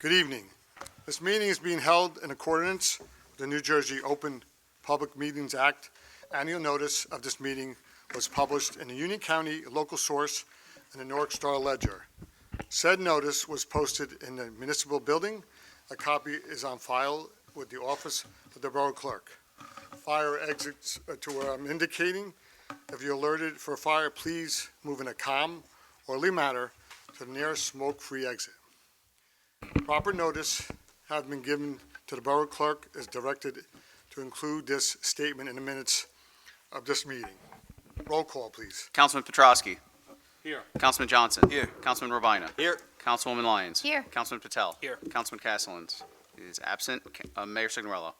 Good evening. This meeting is being held in accordance with the New Jersey Open Public Meetings Act. Annual notice of this meeting was published in the Union County Local Source and the Newark Star Ledger. Said notice was posted in the municipal building. A copy is on file with the office of the Borough Clerk. Fire exits to where I'm indicating. If you're alerted for a fire, please move in a calm, orderly manner to the nearest smoke-free exit. Proper notice have been given to the Borough Clerk is directed to include this statement in the minutes of this meeting. Roll call, please. Councilman Petrosky. Here. Councilman Johnson. Here. Councilman Ravina. Here. Councilwoman Lyons. Here. Councilman Patel. Here. Councilman Castellans is absent. Mayor Signorello.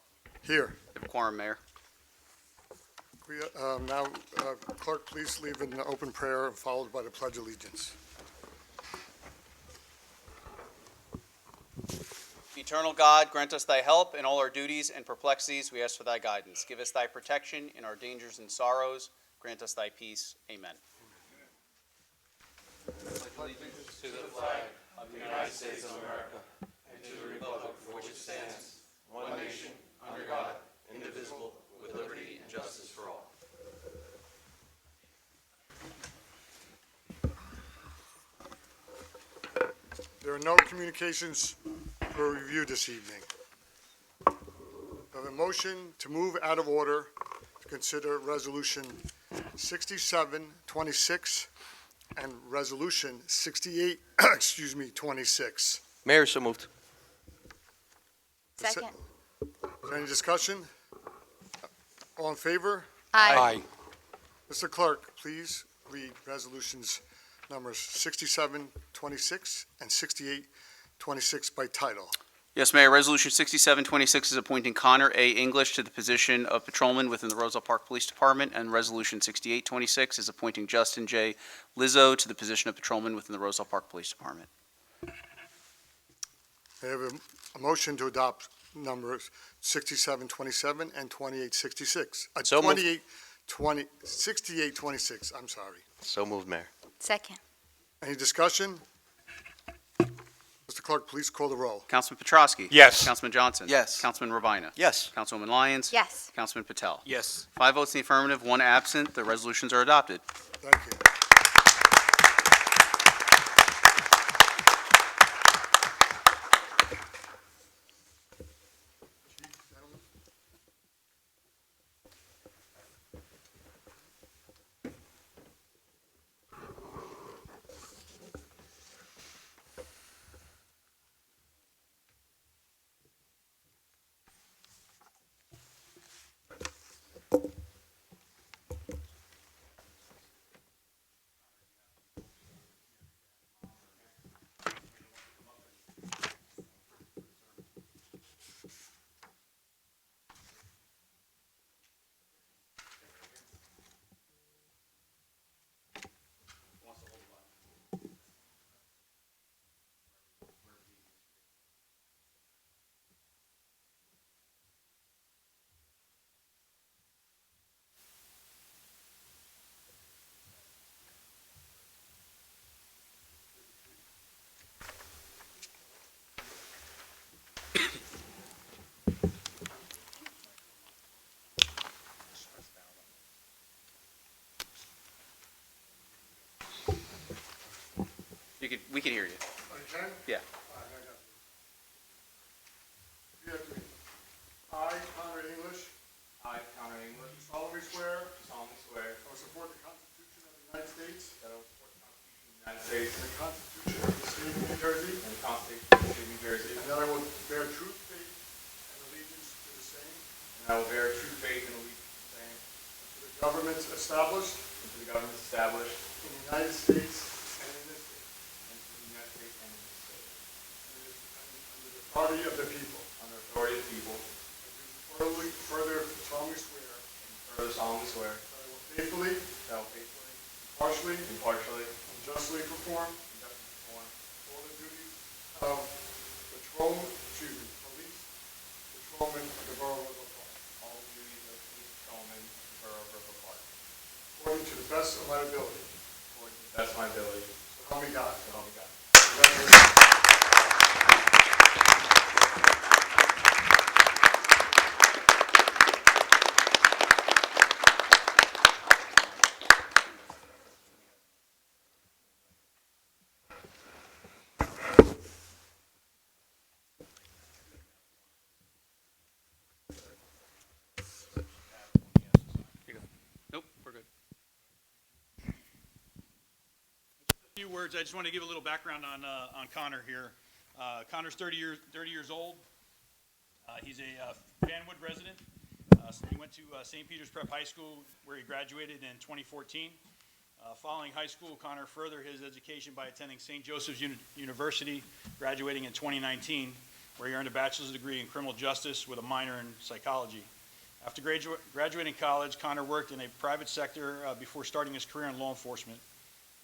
Here. You have a quorum, Mayor. We, now, Clerk, please leave in the open prayer followed by the Pledge of Allegiance. Eternal God, grant us thy help in all our duties and perplexities. We ask for thy guidance. Give us thy protection in our dangers and sorrows. Grant us thy peace. Amen. Allegiance to the flag of the United States of America and to the republic for which it stands, one nation, under God, indivisible, with liberty and justice for all. There are no communications for review this evening. I have a motion to move out of order to consider Resolution 6726 and Resolution 68, 26. Mayor, so moved. Second. Is there any discussion? All in favor? Aye. Mr. Clerk, please read resolutions numbers 6726 and 6826 by title. Yes, Mayor. Resolution 6726 is appointing Connor A. English to the position of patrolman within the Roselle Park Police Department, and Resolution 6826 is appointing Justin J. Lizzo to the position of patrolman within the Roselle Park Police Department. I have a motion to adopt numbers 6727 and 2866. So moved. 6826, I'm sorry. So moved, Mayor. Second. Any discussion? Mr. Clerk, please call the roll. Councilman Petrosky. Yes. Councilman Johnson. Yes. Councilman Ravina. Yes. Councilwoman Lyons. Yes. Councilman Patel. Yes. 5 votes in the affirmative, 1 absent. The resolutions are adopted. Thank you. We can hear you. Okay? Yeah. I, Connor English, I, Connor English, solemnly swear solemnly swear I will support the Constitution of the United States that I will support the Constitution of the United States and the Constitution of the State of New Jersey, and the Constitution of the State of New Jersey, and that I will bear true faith and allegiance to the same, and I will bear true faith and allegiance to the same, to the governments established and to the governments established in the United States and in this state, and to the United States and in this state, under the authority of the people. under authority of the people, Further solemnly swear and further solemnly swear that I will faithfully, that I will faithfully, impartially, impartially, and justly perform and justly perform all the duties of police patrolman of the Borough of Roselle Park, all the duties of police patrolman in the Borough of Roselle Park, according to the best of my ability. according to the best of my ability, So help me God. so help me God. Congratulations. words. I just want to give a little background on Connor here. Connor's 30 years old. He's a Fanwood resident. He went to St. Peter's Prep High School, where he graduated in 2014. Following high school, Connor furthered his education by attending St. Joseph's University, graduating in 2019, where he earned a bachelor's degree in criminal justice with a minor in psychology. After graduating college, Connor worked in a private sector before starting his career in law enforcement.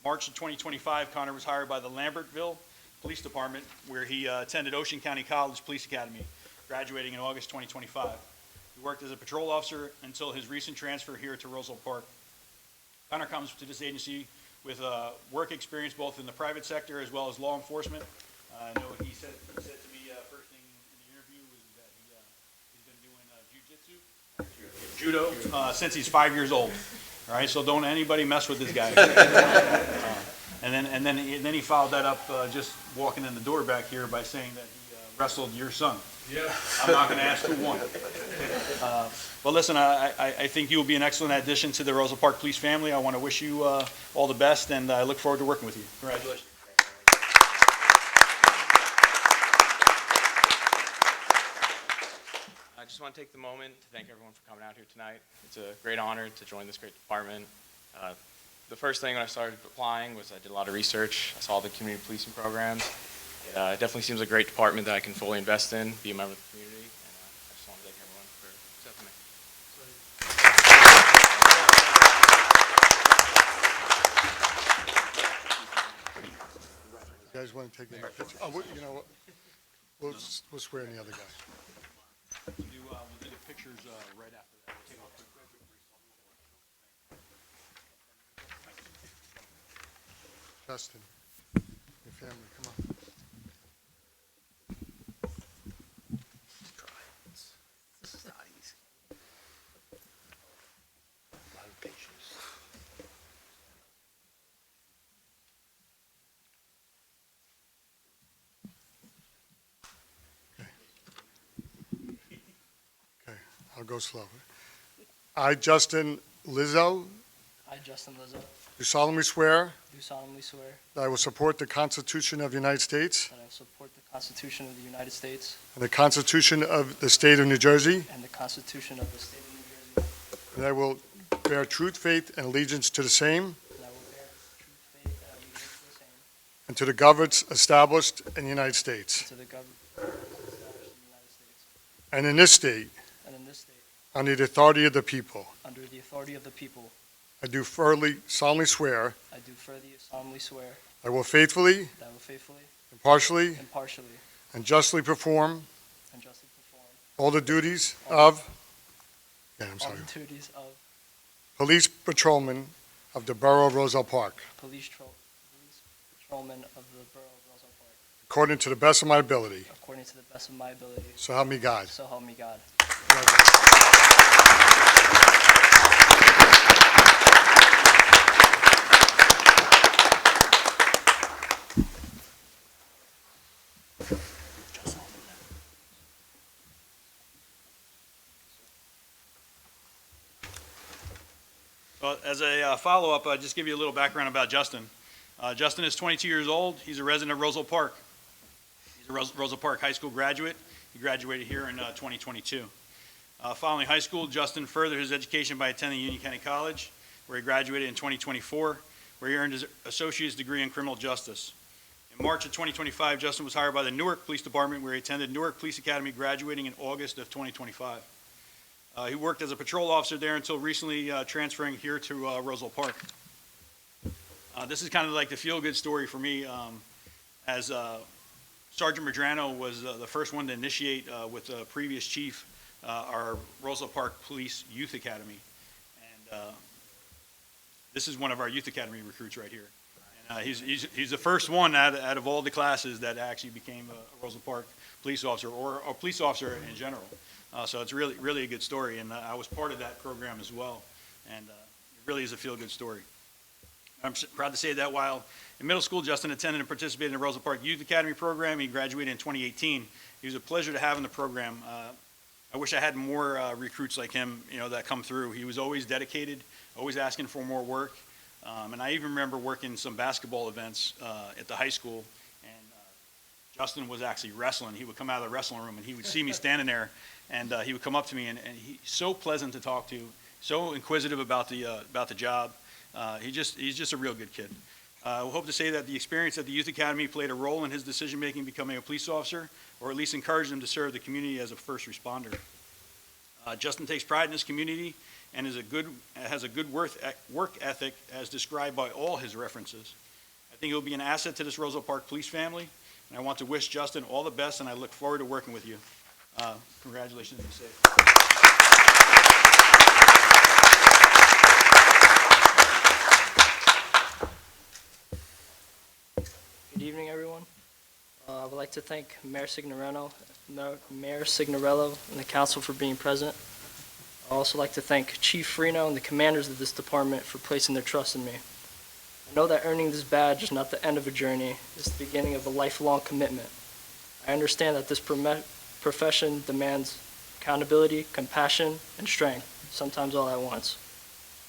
March of 2025, Connor was hired by the Lambertville Police Department, where he attended Ocean County College Police Academy, graduating in August 2025. He worked as a patrol officer until his recent transfer here to Roselle Park. Connor comes to this agency with work experience both in the private sector as well as law enforcement. I know he said to me first thing in the interview was that he's been doing judo since he's 5 years old. All right, so don't anybody mess with this guy. And then he followed that up just walking in the door back here by saying that he wrestled your son. Yeah. I'm not going to ask who won. Well, listen, I think you will be an excellent addition to the Roselle Park Police family. I want to wish you all the best, and I look forward to working with you. Congratulations. I just want to take the moment to thank everyone for coming out here tonight. It's a great honor to join this great department. The first thing when I started applying was I did a lot of research. I saw the community policing programs. It definitely seems a great department that I can fully invest in, be a member of the community, and I just want to thank everyone for accepting me. You guys want to take a picture? Oh, you know what? We'll swear in the other guy. We'll do the pictures right after that. We'll take a quick Justin, your family, come on. This is not easy. A lot of patience. Okay, I'll go slow. I, Justin Lizzo, I, Justin Lizzo, do solemnly swear do solemnly swear that I will support the Constitution of the United States that I will support the Constitution of the United States and the Constitution of the State of New Jersey, and the Constitution of the State of New Jersey, and I will bear truth, faith, and allegiance to the same and I will bear true faith and allegiance to the same, and to the governments established in the United States and to the government established in the United States, and in this state and in this state, under the authority of the people. under the authority of the people. I do solemnly swear I do further solemnly swear I will faithfully, that I will faithfully, impartially, impartially, and justly perform and justly perform all the duties of, I'm all sorry, the duties of police patrolman of the Borough of Roselle Park, police patrolman of the Borough of Roselle Park, according to the best of my ability. according to the best of my ability. So help me God. So help me God. Well, as a follow-up, I'll just give you a little background about Justin. Justin is 22 years old. He's a resident of Roselle Park. He's a Roselle Park High School graduate. He graduated here in 2022. Following high school, Justin furthered his education by attending Union County College, where he graduated in 2024, where he earned his associate's degree in criminal justice. In March of 2025, Justin was hired by the Newark Police Department, where he attended Newark Police Academy, graduating in August of 2025. He worked as a patrol officer there until recently transferring here to Roselle Park. This is kind of like the feel-good story for me, as Sergeant Medrano was the first one to initiate with the previous chief our Roselle Park Police Youth Academy. And this is one of our Youth Academy recruits right here. And he's the first one out of all the classes that actually became a Roselle Park police officer, or a police officer in general. So it's really a good story, and I was part of that program as well, and it really is a feel-good story. I'm proud to say that while in middle school, Justin attended and participated in the Roselle Park Youth Academy program. He graduated in 2018. He was a pleasure to have in the program. I wish I had more recruits like him, that come through. He was always dedicated, always asking for more work. And I even remember working some basketball events at the high school, and Justin was actually wrestling. He would come out of the wrestling room, and he would see me standing there, and he would come up to me, and he's so pleasant to talk to, so inquisitive about the job. He's just a real good kid. We hope to say that the experience at the Youth Academy played a role in his decision-making becoming a police officer, or at least encouraged him to serve the community as a first responder. Justin takes pride in his community and has a good work ethic as described by all his references. I think he'll be an asset to this Roselle Park Police family, and I want to wish Justin all the best, and I look forward to working with you. Congratulations, be safe. Good evening, everyone. I would like to thank Mayor Signorello and the council for being present. I'd also like to thank Chief Freno and the commanders of this department for placing their trust in me. I know that earning this badge is not the end of a journey, it's the beginning of a lifelong commitment. I understand that this profession demands accountability, compassion, and strength, sometimes all at once.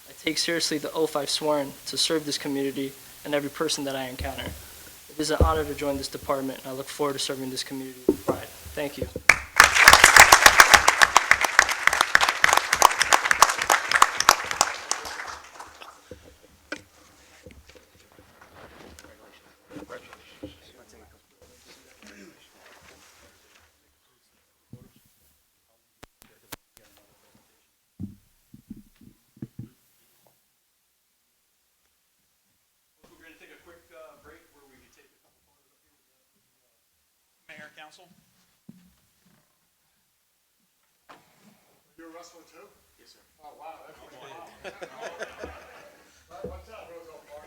I take seriously the oath I've sworn to serve this community and every person that I encounter. It is an honor to join this department, and I look forward to serving this community with pride. Thank you. We're going to take a quick break where we can take a couple photos up here with the mayor and council. You're a wrestler too? Yes, sir. Oh, wow, that's pretty wild. What's up, Roselle Park?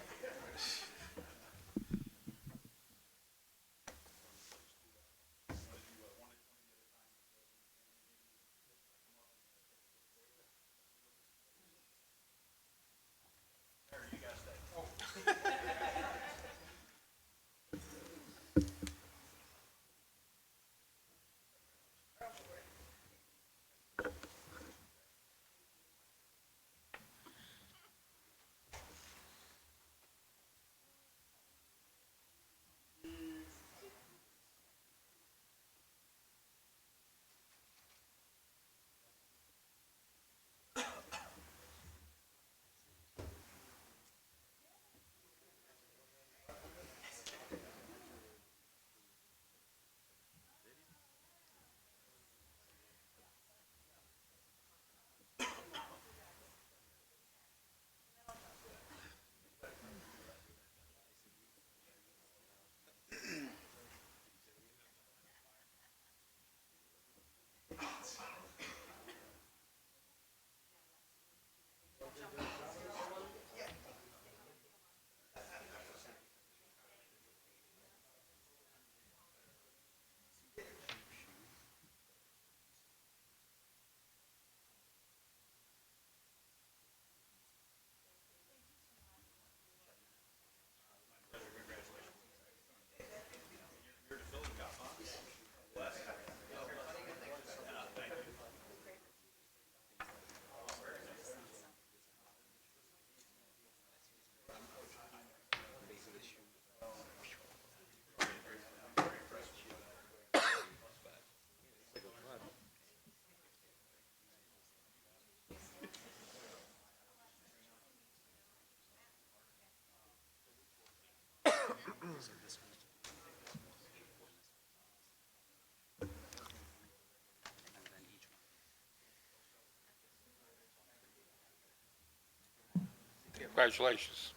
Congratulations.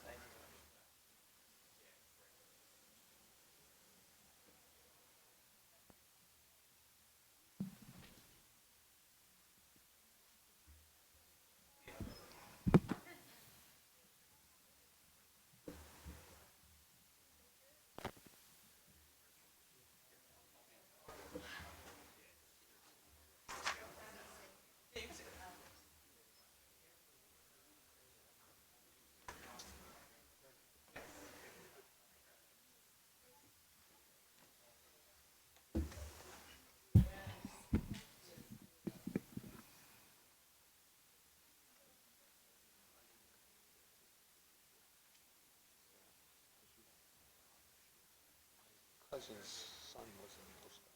cousin's son was an Eagle Scout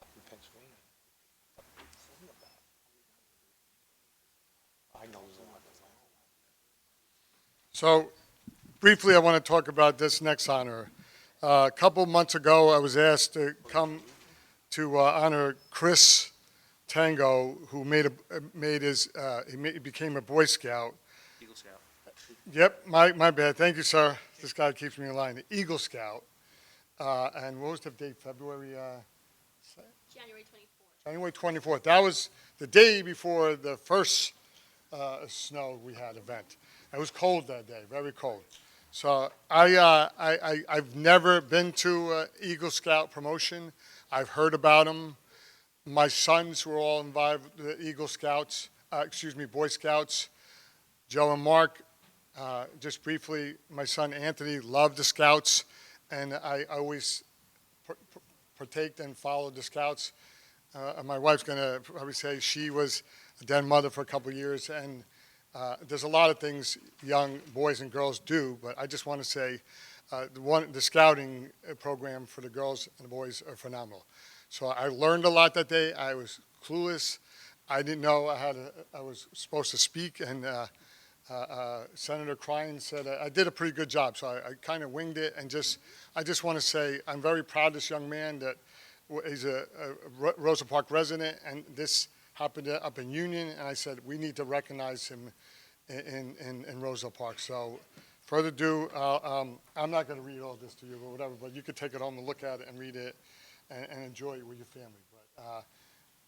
up in Pennsylvania. I know. So briefly, I want to talk about this next honor. A couple months ago, I was asked to come to honor Chris Tango, who he became a Boy Scout. Eagle Scout. Yep, my bad. Thank you, sir. This guy keeps me in line. The Eagle Scout. And what was the date? February? January 24th. January 24th. That was the day before the first snow we had event. It was cold that day, very cold. So I've never been to Eagle Scout promotion. I've heard about them. My sons were all involved with the Eagle Scouts, Boy Scouts. Joe and Mark, just briefly, my son Anthony loved the Scouts, and I always partaked and followed the Scouts. My wife's going to probably say she was a den mother for a couple of years, and there's a lot of things young boys and girls do, but I just want to say the scouting program for the girls and the boys are phenomenal. So I learned a lot that day. I was clueless. I didn't know I was supposed to speak, and Senator Crine said I did a pretty good job. So I kind of winged it, and I just want to say I'm very proud of this young man that he's a Roselle Park resident, and this happened up in Union, and I said we need to recognize him in Roselle Park. So further ado, I'm not going to read all this to you or whatever, but you could take it home and look at it and read it and enjoy it with your family. But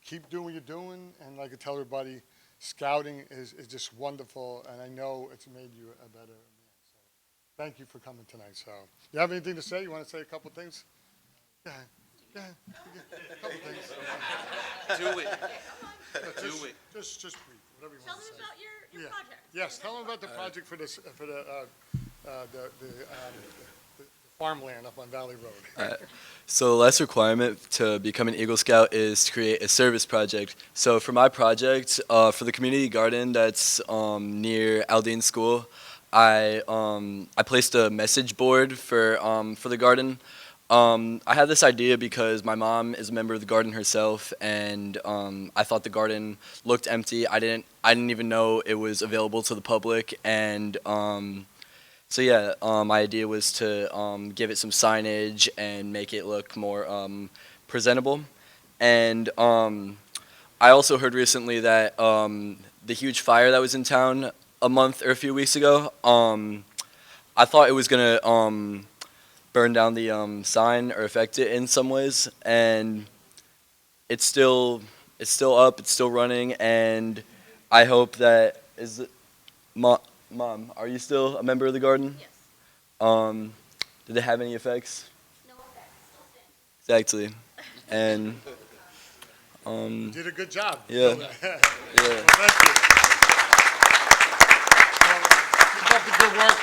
keep doing what you're doing, and like I tell everybody, scouting is just wonderful, and I know it's made you a better man. So thank you for coming tonight. So you have anything to say? You want to say a couple things? Yeah. Yeah, a couple things. Do it. Just, Do it. just brief, whatever you Tell want them to say. about your Yeah. project. Yes, tell them about the project for this, for the farmland up on Valley Road. So the last requirement to become an Eagle Scout is to create a service project. So for my project, for the community garden that's near Aldine School, I placed a message board for the garden. I had this idea because my mom is a member of the garden herself, and I thought the garden looked empty. I didn't even know it was available to the public, and so yeah, my idea was to give it some signage and make it look more presentable. And I also heard recently that the huge fire that was in town a month or a few weeks ago, I thought it was gonna burn down the sign or affect it in some ways, and it's still up, it's still running, and I hope that Mom, are you still a member of the garden? Yes. Did it have any effects? No effects. Still Exactly. And You did a good job. Yeah. Well, yeah. thank you. Well, keep up the good work.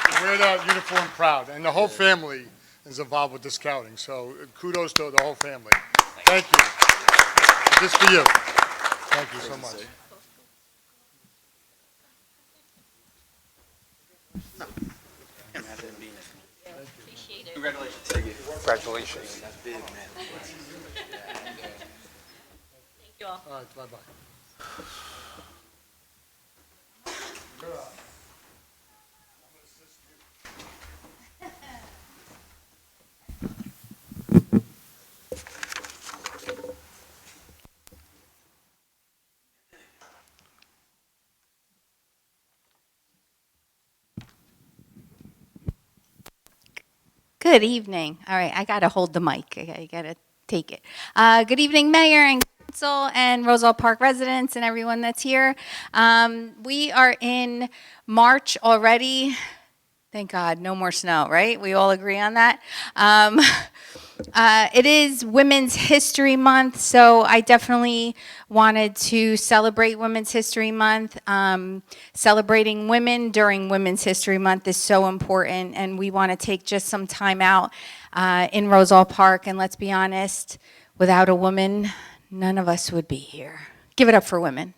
You wear that uniform proud, and the whole family is involved with the scouting. So kudos to the whole family. Thank you. This for you. Thank you so much. appreciate it. Congratulations. Congratulations. Thank you all. All right, bye-bye. Good evening. All right, I got to hold the mic. I got to take it. Good evening, Mayor and Council and Roselle Park residents and everyone that's here. We are in March already. Thank God, no more snow, right? We all agree on that. It is Women's History Month, so I definitely wanted to celebrate Women's History Month. Celebrating women during Women's History Month is so important, and we want to take just some time out in Roselle Park. And let's be honest, without a woman, none of us would be here. Give it up for women.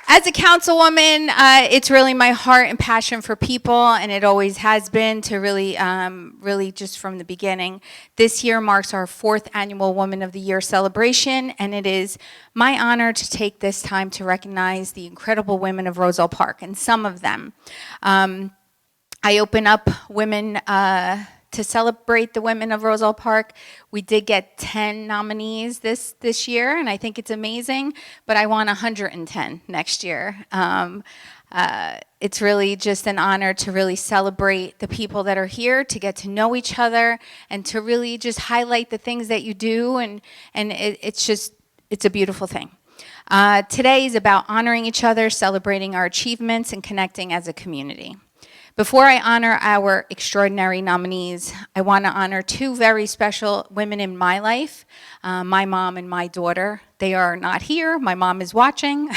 As a councilwoman, it's really my heart and passion for people, and it always has been to really just from the beginning. This year marks our 4th annual Woman of the Year celebration, and it is my honor to take this time to recognize the incredible women of Roselle Park, and some of them. I open up women to celebrate the women of Roselle Park. We did get 10 nominees this year, and I think it's amazing, but I want 110 next year. It's really just an honor to really celebrate the people that are here, to get to know each other, and to really just highlight the things that you do, and it's a beautiful thing. Today is about honoring each other, celebrating our achievements, and connecting as a community. Before I honor our extraordinary nominees, I want to honor 2 very special women in my life, my mom and my daughter. They are not here. My mom is watching.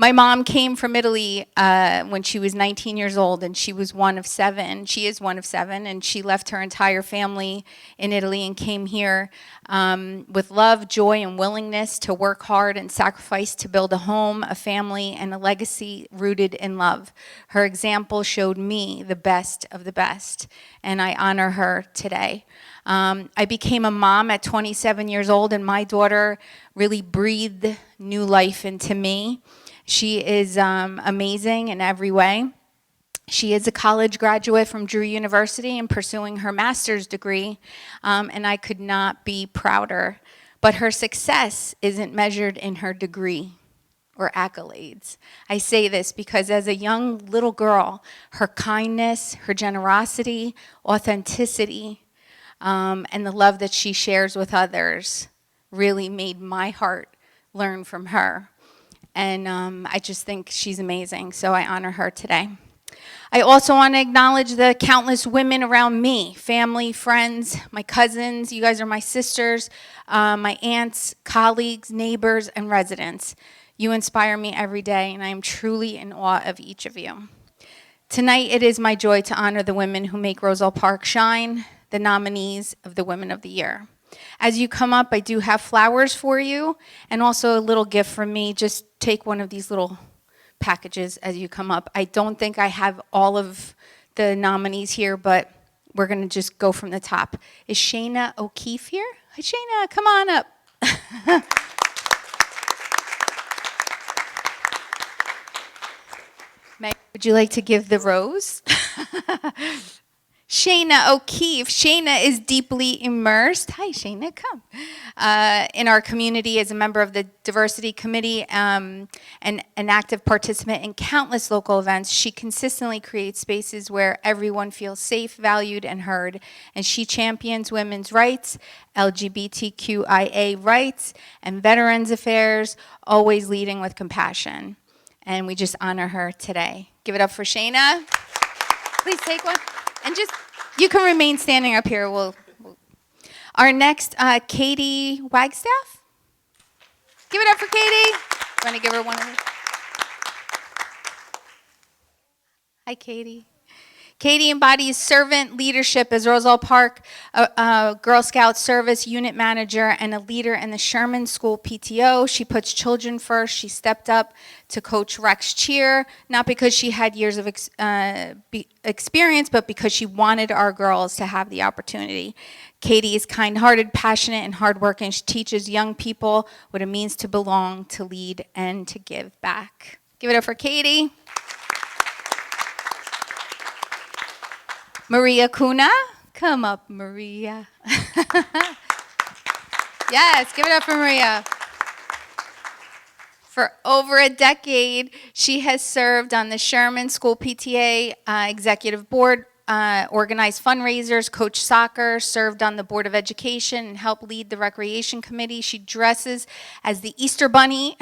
My mom came from Italy when she was 19 years old, and she was one of 7. She is one of 7, and she left her entire family in Italy and came here with love, joy, and willingness to work hard and sacrifice to build a home, a family, and a legacy rooted in love. Her example showed me the best of the best, and I honor her today. I became a mom at 27 years old, and my daughter really breathed new life into me. She is amazing in every way. She is a college graduate from Drew University and pursuing her master's degree, and I could not be prouder. But her success isn't measured in her degree or accolades. I say this because as a young little girl, her kindness, her generosity, authenticity, and the love that she shares with others really made my heart learn from her. And I just think she's amazing, so I honor her today. I also want to acknowledge the countless women around me, family, friends, my cousins, you guys are my sisters, my aunts, colleagues, neighbors, and residents. You inspire me every day, and I am truly in awe of each of you. Tonight, it is my joy to honor the women who make Roselle Park shine, the nominees of the Women of the Year. As you come up, I do have flowers for you, and also a little gift from me. Just take one of these little packages as you come up. I don't think I have all of the nominees here, but we're going to just go from the top. Is Shayna O'Keefe here? Hi, Shayna, come on up. Meg, would you like to give the rose? Shayna O'Keefe. Shayna is deeply immersed. Hi, Shayna, come. In our community as a member of the Diversity Committee and an active participant in countless local events. She consistently creates spaces where everyone feels safe, valued, and heard. And she champions women's rights, LGBTQIA rights, and veterans affairs, always leading with compassion. And we just honor her today. Give it up for Shayna. Please take one. And just, you can remain standing up here. Our next, Katie Wagstaff. Give it up for Katie. Want to give her one of these? Hi, Katie. Katie embodies servant leadership as Roselle Park Girl Scout Service Unit Manager and a leader in the Sherman School PTO. She puts children first. She stepped up to coach Rex cheer, not because she had years of experience, but because she wanted our girls to have the opportunity. Katie is kind-hearted, passionate, and hardworking. She teaches young people what it means to belong, to lead, and to give back. Give it up for Katie. Maria Cuna, come up, Maria. Yes, give it up for Maria. For over a decade, she has served on the Sherman School PTA Executive Board, organized fundraisers, coached soccer, served on the Board of Education, and helped lead the Recreation Committee. She dresses as the Easter Bunny,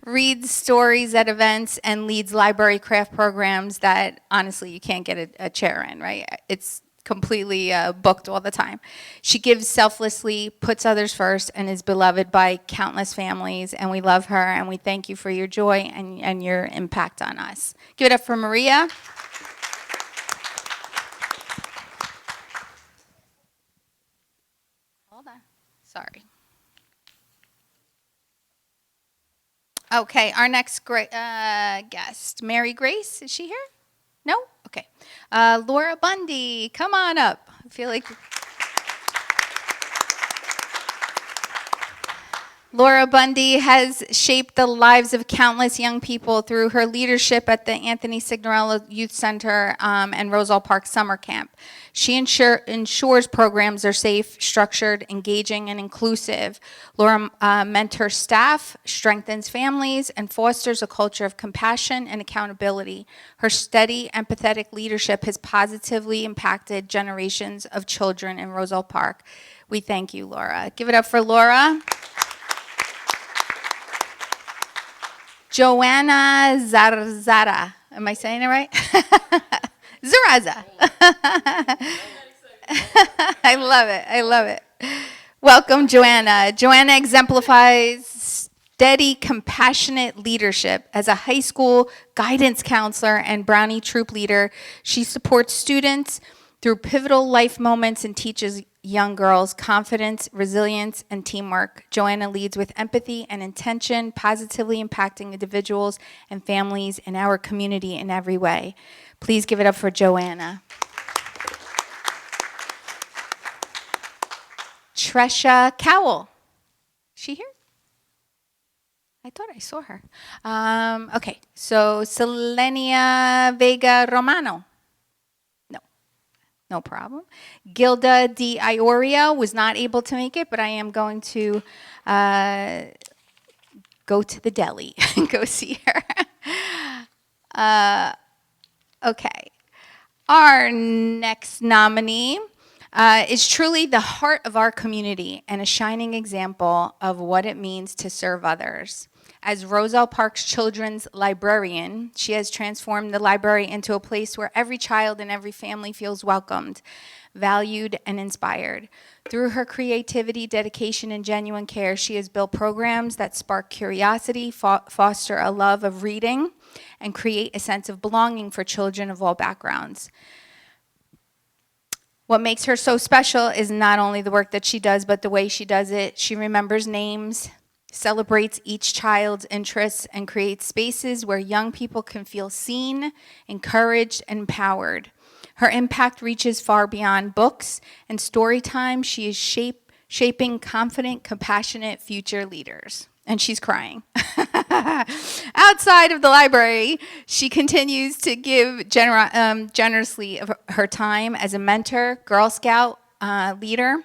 reads stories at events, and leads library craft programs that, honestly, you can't get a chair in, right? It's completely booked all the time. She gives selflessly, puts others first, and is beloved by countless families, and we love her, and we thank you for your joy and your impact on us. Give it up for Maria. Hold on. Sorry. Okay, our next guest, Mary Grace, is she here? No? Okay. Laura Bundy, come on up. I feel like Laura Bundy has shaped the lives of countless young people through her leadership at the Anthony Signorello Youth Center and Roselle Park Summer Camp. She ensures programs are safe, structured, engaging, and inclusive. Laura mentors staff, strengthens families, and fosters a culture of compassion and accountability. Her steady, empathetic leadership has positively impacted generations of children in Roselle Park. We thank you, Laura. Give it up for Laura. Joanna Zarzara. Am I saying it right? Zaraza. I love it. I love it. Welcome, Joanna. Joanna exemplifies steady, compassionate leadership. As a high school guidance counselor and Brownie troop leader, she supports students through pivotal life moments and teaches young girls confidence, resilience, and teamwork. Joanna leads with empathy and intention, positively impacting individuals and families in our community in every way. Please give it up for Joanna. Tresha Cowell. Is she here? I thought I saw her. Okay, so Selenia Vega Romano. No problem. Gilda Di Iorio was not able to make it, but I am going to go to the deli and go see her. Okay. Our next nominee is truly the heart of our community and a shining example of what it means to serve others. As Roselle Park's children's librarian, she has transformed the library into a place where every child and every family feels welcomed, valued, and inspired. Through her creativity, dedication, and genuine care, she has built programs that spark curiosity, foster a love of reading, and create a sense of belonging for children of all backgrounds. What makes her so special is not only the work that she does, but the way she does it. She remembers names, celebrates each child's interests, and creates spaces where young people can feel seen, encouraged, and empowered. Her impact reaches far beyond books and story time. She is shaping confident, compassionate future leaders. And she's crying. Outside of the library, she continues to give generously of her time as a mentor, Girl Scout leader,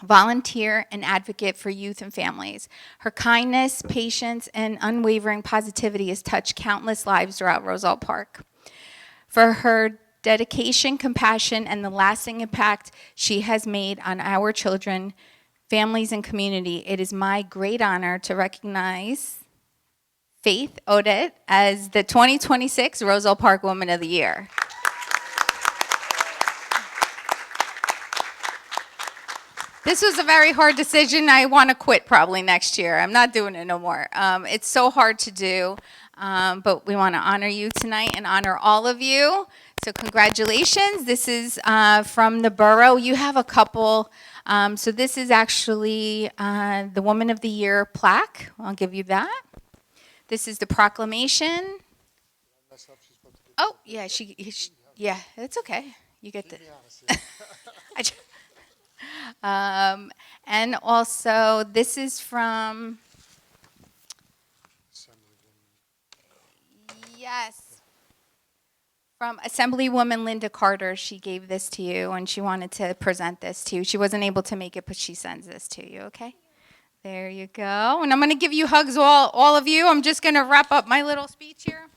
volunteer, and advocate for youth and families. Her kindness, patience, and unwavering positivity has touched countless lives throughout Roselle Park. For her dedication, compassion, and the lasting impact she has made on our children, families, and community, it is my great honor to recognize Faith Odette as the 2026 Roselle Park Woman of the Year. This was a very hard decision. I want to quit probably next year. I'm not doing it no more. It's so hard to do, but we want to honor you tonight and honor all of you. So congratulations. This is from the borough. You have a couple. So this is actually the Woman of the Year plaque. I'll give you that. This is the proclamation. Oh, yeah, yeah, it's okay. You get the. And also, this is from, yes, from Assemblywoman Linda Carter. She gave this to you, and she wanted to present this to you. She wasn't able to make it, but she sends this to you, okay? There you go. And I'm going to give you hugs, all of you. I'm just going to wrap up my little speech here.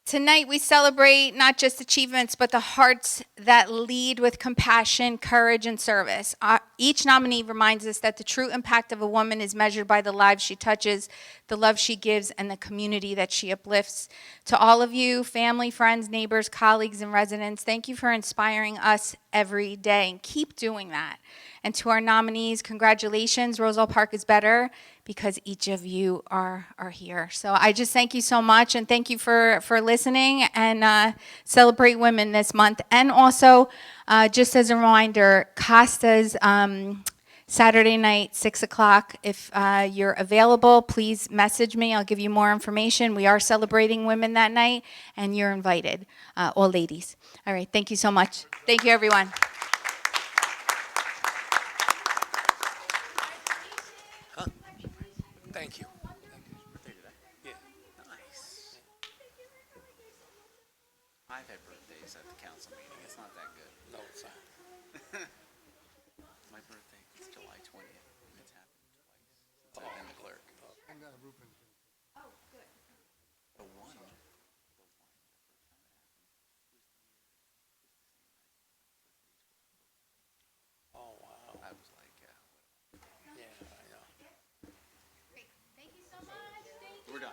Tonight we celebrate not just achievements, but the hearts that lead with compassion, courage, and service. Each nominee reminds us that the true impact of a woman is measured by the lives she touches, the love she gives, and the community that she uplifts. To all of you, family, friends, neighbors, colleagues, and residents, thank you for inspiring us every day, and keep doing that. And to our nominees, congratulations. Roselle Park is better because each of you are here. So I just thank you so much, and thank you for listening, and celebrate women this month. And also, just as a reminder, Costa's Saturday night, 6 o'clock. If you're available, please message me. I'll give you more information. We are celebrating women that night, and you're invited, all ladies. All right, thank you so much. Thank you, everyone. Thank you. I've had birthdays at the council meeting. It's not that good. No, it's not. My birthday is July 20th. And it's happened twice since I've been the clerk. The one. Oh, wow. I was like, Yeah, I know. Thank you so much. we're done.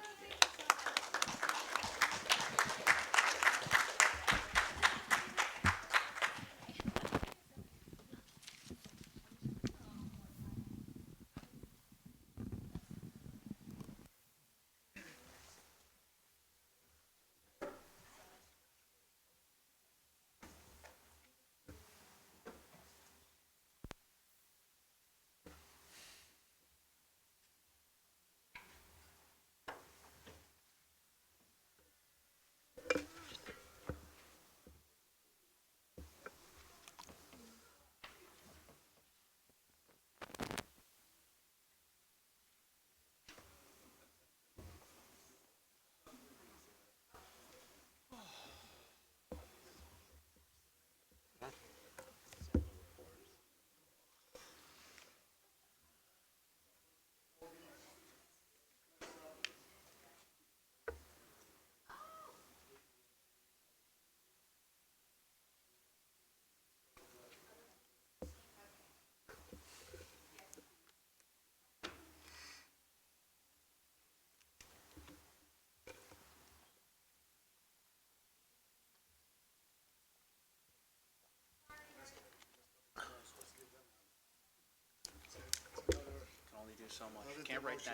Can only do so much. Can't write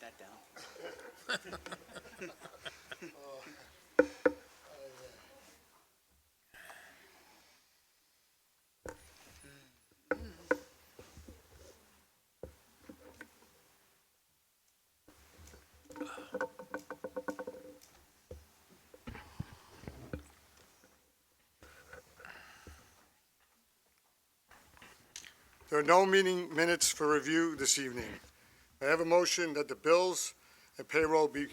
that down. There are no meeting minutes for review this evening. I have a motion that the bills and payroll be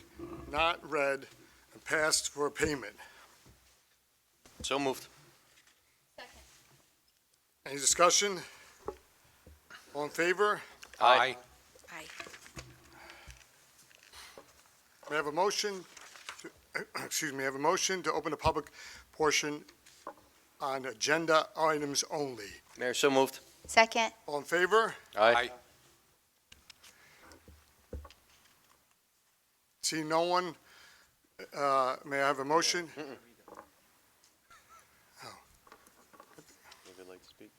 not read and passed for payment. So moved. Any discussion? All in favor? Aye. May I have a motion, may I have a motion to open the public portion on agenda items only. Mayor, so moved. Second. All in favor? Aye. See no one, may I have a motion? If you'd like to speak.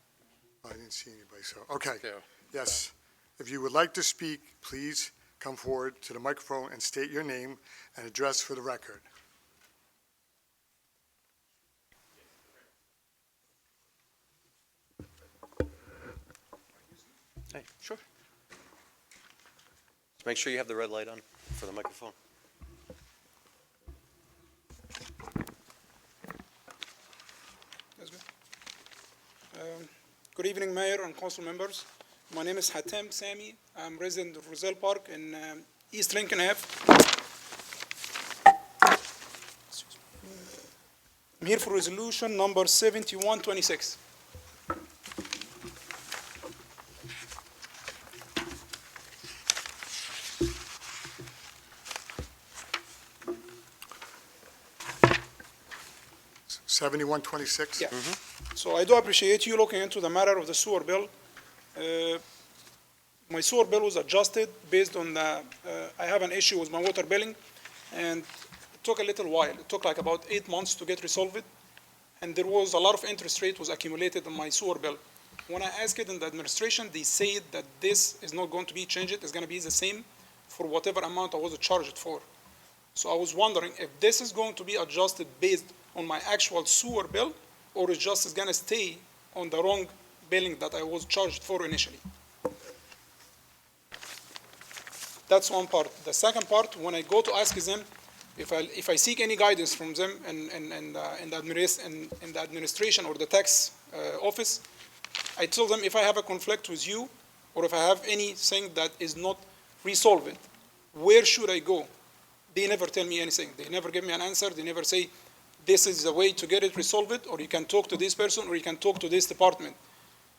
I didn't see anybody, so, okay. Yeah. Yes. If you would like to speak, please come forward to the microphone and state your name and address for the record. Hey, sure. Just make sure you have the red light on for the microphone. That's good. Good evening, Mayor and council members. My name is Hatem Sami. I'm resident of Roselle Park in East Lincoln Ave. I'm here for resolution number 7126. Seventy-one 26? Yeah. So I do appreciate you looking into the matter of the sewer bill. My sewer bill was adjusted based on the, I have an issue with my water billing, and it took a little while. It took like about 8 months to get resolved, and there was a lot of interest rate was accumulated on my sewer bill. When I asked it in the administration, they said that this is not going to be changed. It's going to be the same for whatever amount I was charged for. So I was wondering if this is going to be adjusted based on my actual sewer bill, or it just is going to stay on the wrong billing that I was charged for initially. That's one part. The second part, when I go to ask them, if I seek any guidance from them in the administration or the tax office, I tell them if I have a conflict with you or if I have anything that is not resolved, where should I go? They never tell me anything. They never give me an answer. They never say, this is the way to get it resolved, or you can talk to this person, or you can talk to this department.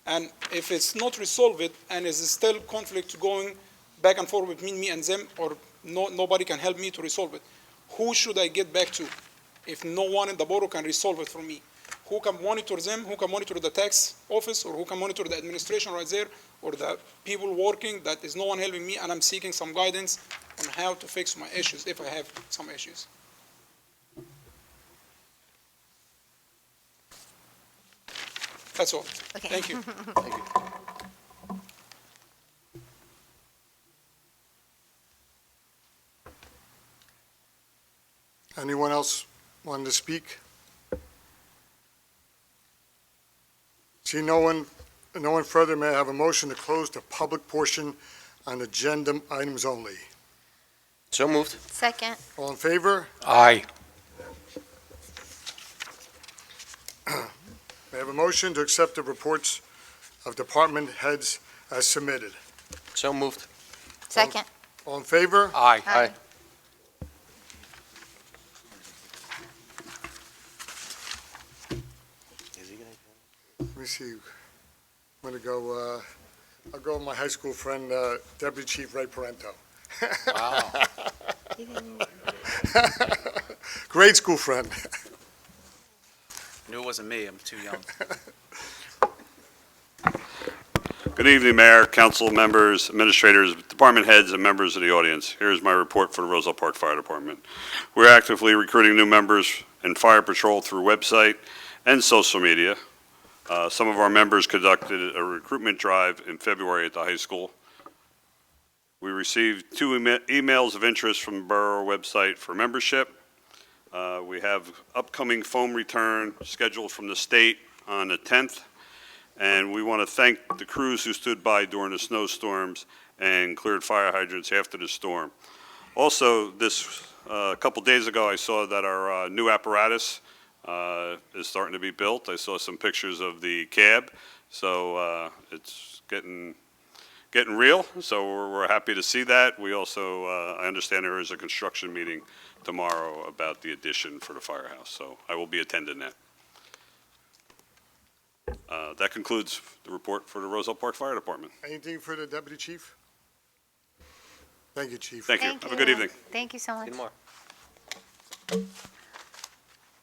And if it's not resolved and is still conflict going back and forth between me and them, or nobody can help me to resolve it, who should I get back to if no one in the borough can resolve it for me? Who can monitor them? Who can monitor the tax office? Or who can monitor the administration right there? Or the people working that is no one helping me, and I'm seeking some guidance on how to fix my issues if I have some issues. That's all. Okay. Thank you. Anyone else wanting to speak? See no one further, may I have a motion to close the public portion on agenda items only? So moved. Second. All in favor? Aye. May I have a motion to accept the reports of department heads as submitted? So moved. Second. All in favor? Aye. Aye. Let me see. I'm gonna go, I'll go with my high school friend, Deputy Chief Ray Parento. Wow. Grade school friend. Knew it wasn't me, I'm too young. Good evening, Mayor, council members, administrators, department heads, and members of the audience. Here's my report for the Roselle Park Fire Department. We're actively recruiting new members in fire patrol through website and social media. Some of our members conducted a recruitment drive in February at the high school. We received 2 emails of interest from the borough website for membership. We have upcoming foam return scheduled from the state on the 10th. And we want to thank the crews who stood by during the snowstorms and cleared fire hydrants after the storm. Also, a couple days ago, I saw that our new apparatus is starting to be built. I saw some pictures of the cab, so it's getting real. So we're happy to see that. We also, I understand there is a construction meeting tomorrow about the addition for the firehouse, so I will be attending that. That concludes the report for the Roselle Park Fire Department. Anything for the Deputy Chief? Thank you, Chief. Thank you. Have a good evening. Thank you so much. See you tomorrow.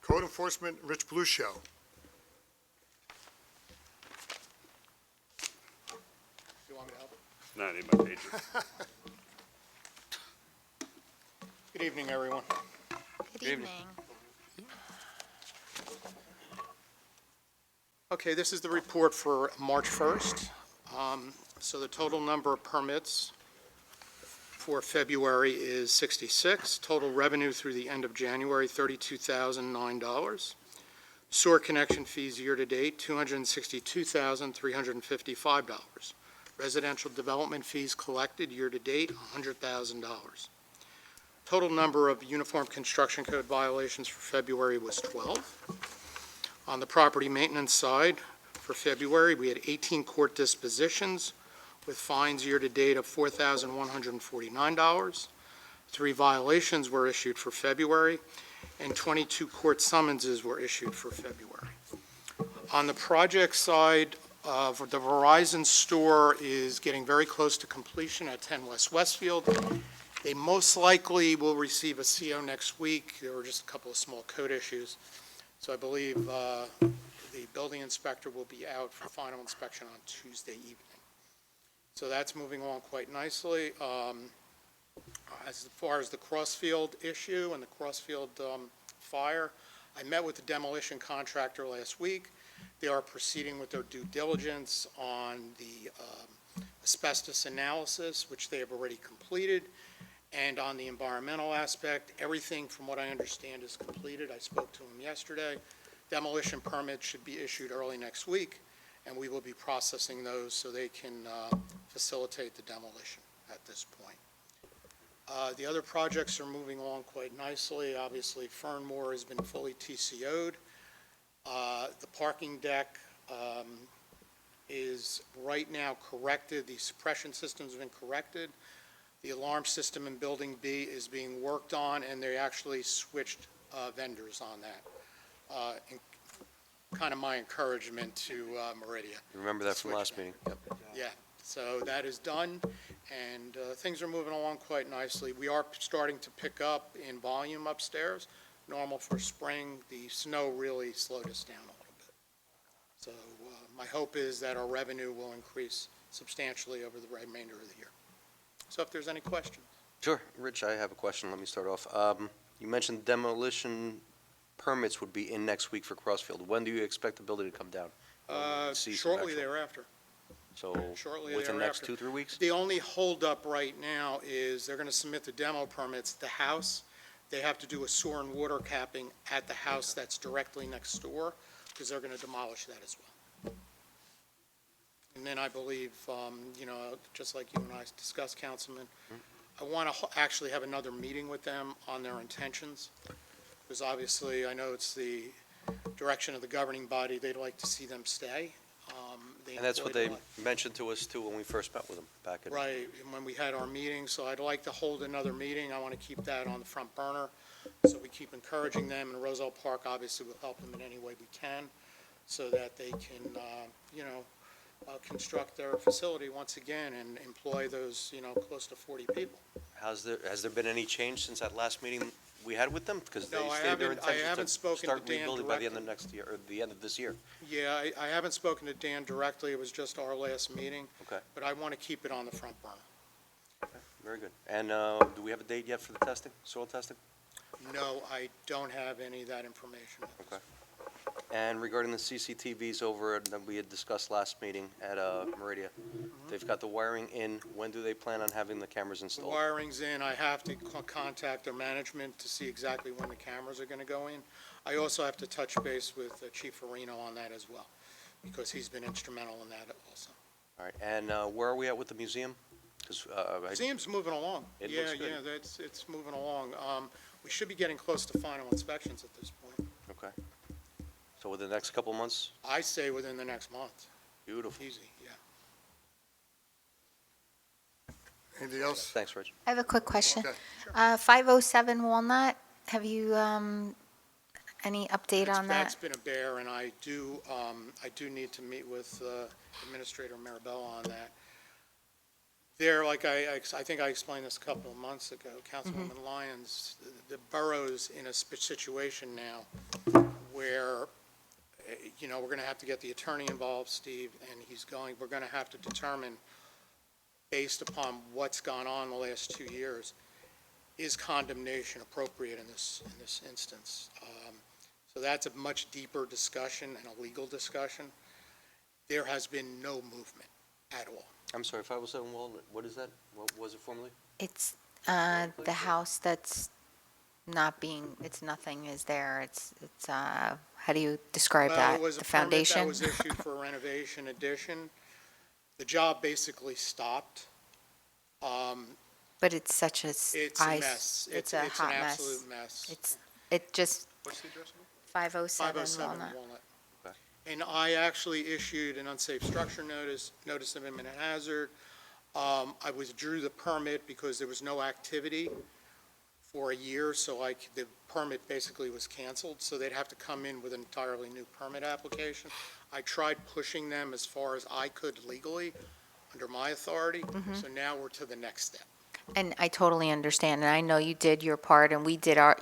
Code Enforcement, Rich Blueshow. You want me to help? No, I need my pager. Good evening, everyone. Good evening. Okay, this is the report for March 1st. So the total number of permits for February is 66. Total revenue through the end of January, $32,009. Sewer connection fees year-to-date, $262,355. Residential development fees collected year-to-date, $100,000. Total number of Uniform Construction Code violations for February was 12. On the property maintenance side, for February, we had 18 court dispositions with fines year-to-date of $4,149. 3 violations were issued for February, and 22 court summonses were issued for February. On the project side, the Verizon store is getting very close to completion at 10 West Westfield. They most likely will receive a CO next week. There were just a couple of small code issues. So I believe the building inspector will be out for final inspection on Tuesday evening. So that's moving along quite nicely. As far as the Crossfield issue and the Crossfield fire, I met with the demolition contractor last week. They are proceeding with their due diligence on the asbestos analysis, which they have already completed. And on the environmental aspect, everything from what I understand is completed. I spoke to him yesterday. Demolition permits should be issued early next week, and we will be processing those so they can facilitate the demolition at this point. The other projects are moving along quite nicely. Obviously, Fernmore has been fully TCO'd. The parking deck is right now corrected. The suppression system's been corrected. The alarm system in Building B is being worked on, and they actually switched vendors on that. Kind of my encouragement to Meridia. Remember that from Switch last that. meeting? Yep. Yeah, so that is done, and things are moving along quite nicely. We are starting to pick up in volume upstairs. Normal for spring. The snow really slowed us down a little bit. So my hope is that our revenue will increase substantially over the remainder of the year. So if there's any questions. Sure. Rich, I have a question. Let me start off. You mentioned demolition permits would be in next week for Crossfield. When do you expect the building to come down? See some Shortly actual- thereafter. So Shortly within the next thereafter. 2-3 weeks? The only holdup right now is they're going to submit the demo permits. The house, they have to do a sewer and water capping at the house that's directly next door, because they're going to demolish that as well. And then I believe, just like you and I discussed, Councilman, I want to actually have another meeting with them on their intentions, because obviously, I know it's the direction of the governing body, they'd like to see them stay. And that's what employed they a lot. mentioned to us too when we first met with them back in. Right, and when we had our meeting, so I'd like to hold another meeting. I want to keep that on the front burner, so we keep encouraging them, and Roselle Park obviously will help them in any way we can, so that they can, construct their facility once again and employ those, close to 40 people. Has there been any change since that last meeting we had with them? Because they No, I stated their haven't- I intention haven't to spoken to start Dan rebuilding by the end of directly. next year, or the end of this year. Yeah, I haven't spoken to Dan directly. It was just our last meeting, Okay, but I want to keep it on the front burner. very good. And do we have a date yet for the testing, soil testing? No, I don't have any of that information. Okay. And regarding the CCTVs over that we had discussed last meeting at Meridia, they've got the wiring in. When do they plan on having the cameras The installed? wiring's in. I have to contact their management to see exactly when the cameras are going to go in. I also have to touch base with Chief Farino on that as well, because he's been instrumental in that also. All right, and where are we at with the museum? Because Museum's moving along. It looks good. Yeah, it's moving along. We should be getting close to final inspections at this point. okay. So within the next couple of months? I say within the next month. Beautiful. Easy, yeah. Anything else? Thanks, Rich. I have a quick question. Okay, 507 Walnut, have you, any update on That's that? been a bear, and I do need to meet with Administrator Marabella on that. There, like I think I explained this a couple of months ago, Councilwoman Lyons, the borough's in a situation now where, we're going to have to get the attorney involved, Steve, and we're going to have to determine, based upon what's gone on the last 2 years, is condemnation appropriate in this instance? So that's a much deeper discussion and a legal discussion. There has been no movement at all. I'm sorry, 507 Walnut, what is that? What was it formerly? It's, the house that's not being, it's nothing is there. It's, how do you describe Well, that? it was a The permit that foundation? was issued for renovation addition. The job basically stopped. But it's such a It's a ice. mess. It's a an hot mess. absolute mess. It just, What's the address? 507 507 Walnut. Walnut. Okay. And I actually issued an unsafe structure notice of imminent hazard. I withdrew the permit because there was no activity for a year, so the permit basically was canceled, so they'd have to come in with an entirely new permit application. I tried pushing them as far as I could legally, under my authority, so now we're to the next step. And I totally understand, and I know you did your part, and we did our,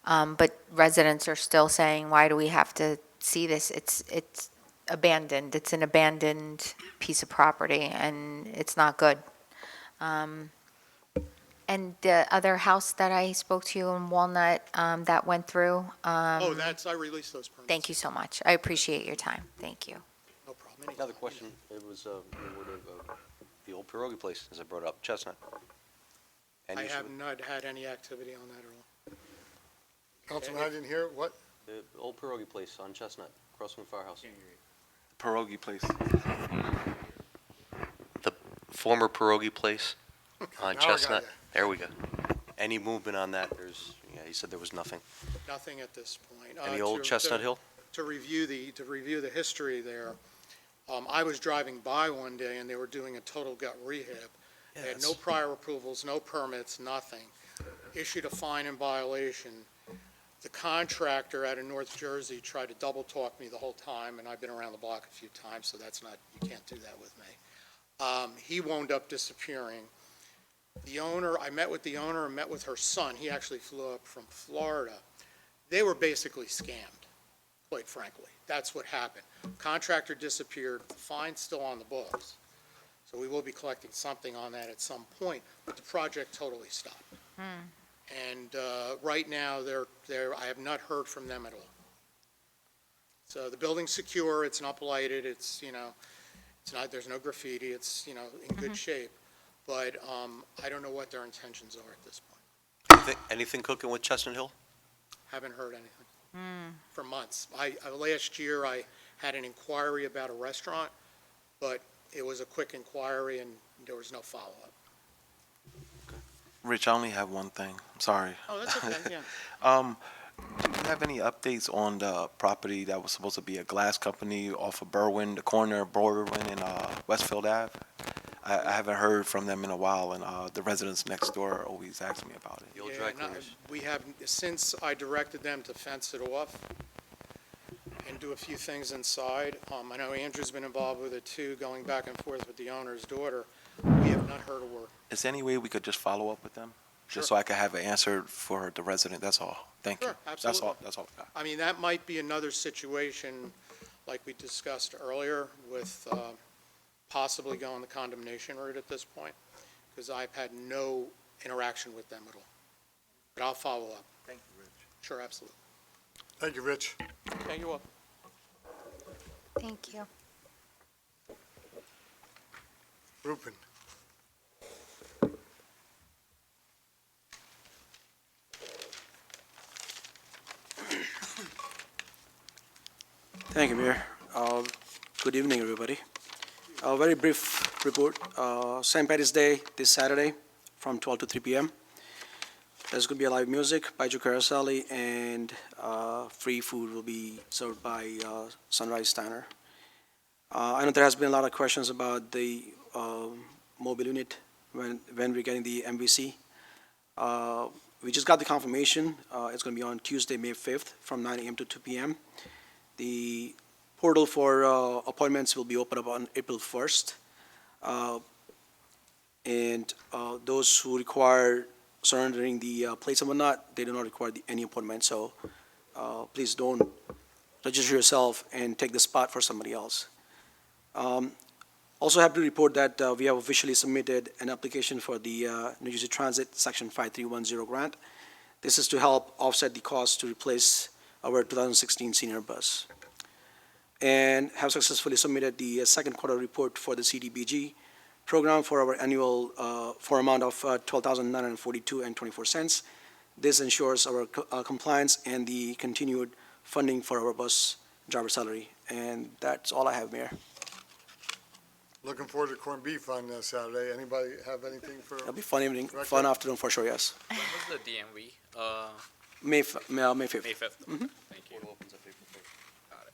but residents are still saying, why do we have to see this? It's abandoned. It's an abandoned piece of property, and it's not good. And the other house that I spoke to you in Walnut, that went through, I released those permits. thank you so much. I appreciate your time. Thank you. No problem. Anytime. Another question, it was the old pierogi place, as I brought up, Chestnut. Any I issue have with not had any activity on that at all. Councilman, I didn't hear, what? the old pierogi place on Chestnut, across from the firehouse? Pierogi place. The former pierogi place on Now I got Chestnut? ya. There we go. Any movement on that? Yeah, he said there was nothing. Nothing at this point. Any old Chestnut Hill? To review the history there, I was driving by one day and they were doing a total gut rehab. They had no prior approvals, no permits, nothing. Issued a fine and violation. The contractor out of North Jersey tried to double talk me the whole time, and I've been around the block a few times, so that's not, you can't do that with me. He wound up disappearing. The owner, I met with the owner and met with her son. He actually flew up from Florida. They were basically scammed, quite frankly. That's what happened. Contractor disappeared, the fine's still on the books. So we will be collecting something on that at some point, but the project totally stopped. And right now, I have not heard from them at all. So the building's secure, it's not blighted, it's not, there's no graffiti, it's, in good shape. But I don't know what their intentions are at this point. Anything cooking with Chestnut Hill? Haven't heard anything for months. Last year, I had an inquiry about a restaurant, but it was a quick inquiry and there was no follow-up. Rich, I only have one thing. Sorry. Oh, that's okay, yeah. Do you have any updates on the property that was supposed to be a glass company off of Berwyn, the corner of Berwyn and Westfield Ave? I haven't heard from them in a while, and the residents next door always ask me about it. The old dry cleaners. We have, since I directed them to fence it off and do a few things inside, I know Andrew's been involved with it too, going back and forth with the owner's daughter. We have not heard a word. Is there any way we could just follow up with them? Sure. Just so I could have an answer for the resident, that's all. Thank you. Sure, absolutely. That's all. I mean, that might be another situation, like we discussed earlier, with possibly going the condemnation route at this point, because I've had no interaction with them at all. But I'll follow up. Thank you, Rich. Sure, absolutely. Thank you, Rich. Okay, you're welcome. Thank you. Rupin. Thank you, Mayor. Good evening, everybody. A very brief report. St. Patty's Day this Saturday from 12 to 3 p.m. There's going to be a live music by Roselle, and free food will be served by Sunrise Diner. I know there has been a lot of questions about the mobile unit when we're getting the MVC. We just got the confirmation. It's going to be on Tuesday, May 5th from 9 a.m. to 2 p.m. The portal for appointments will be open up on April 1st. And those who require surrendering the plates and whatnot, they do not require any appointment. So please don't register yourself and take the spot for somebody else. Also happy to report that we have officially submitted an application for the New Jersey Transit Section 5310 grant. This is to help offset the cost to replace our 2016 senior bus. And have successfully submitted the second quarter report for the CDBG program for our annual for amount of $12,942.24. This ensures our compliance and the continued funding for our bus driver salary. And that's all I have, Mayor. Looking forward to corned beef on Saturday. Anybody have anything for? It'll be fun evening, Director? fun afternoon for sure, yes. When was the DMV? May 5th. May 5th. Thank you. Got it.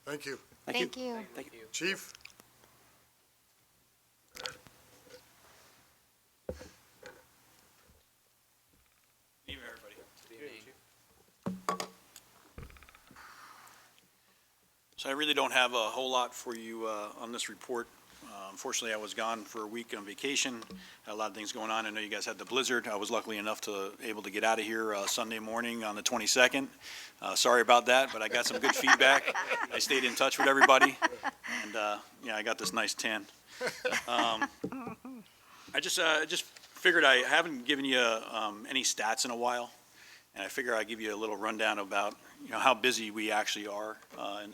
Thank you. Thank you. Thank you. Chief? Good evening, everybody. So I really don't have a whole lot for you on this report. Unfortunately, I was gone for a week on vacation. Had a lot of things going on. I know you guys had the blizzard. I was lucky enough to able to get out of here Sunday morning on the 22nd. Sorry about that, but I got some good feedback. I stayed in touch with everybody, and yeah, I got this nice tan. I just figured I haven't given you any stats in a while, and I figure I'd give you a little rundown about how busy we actually are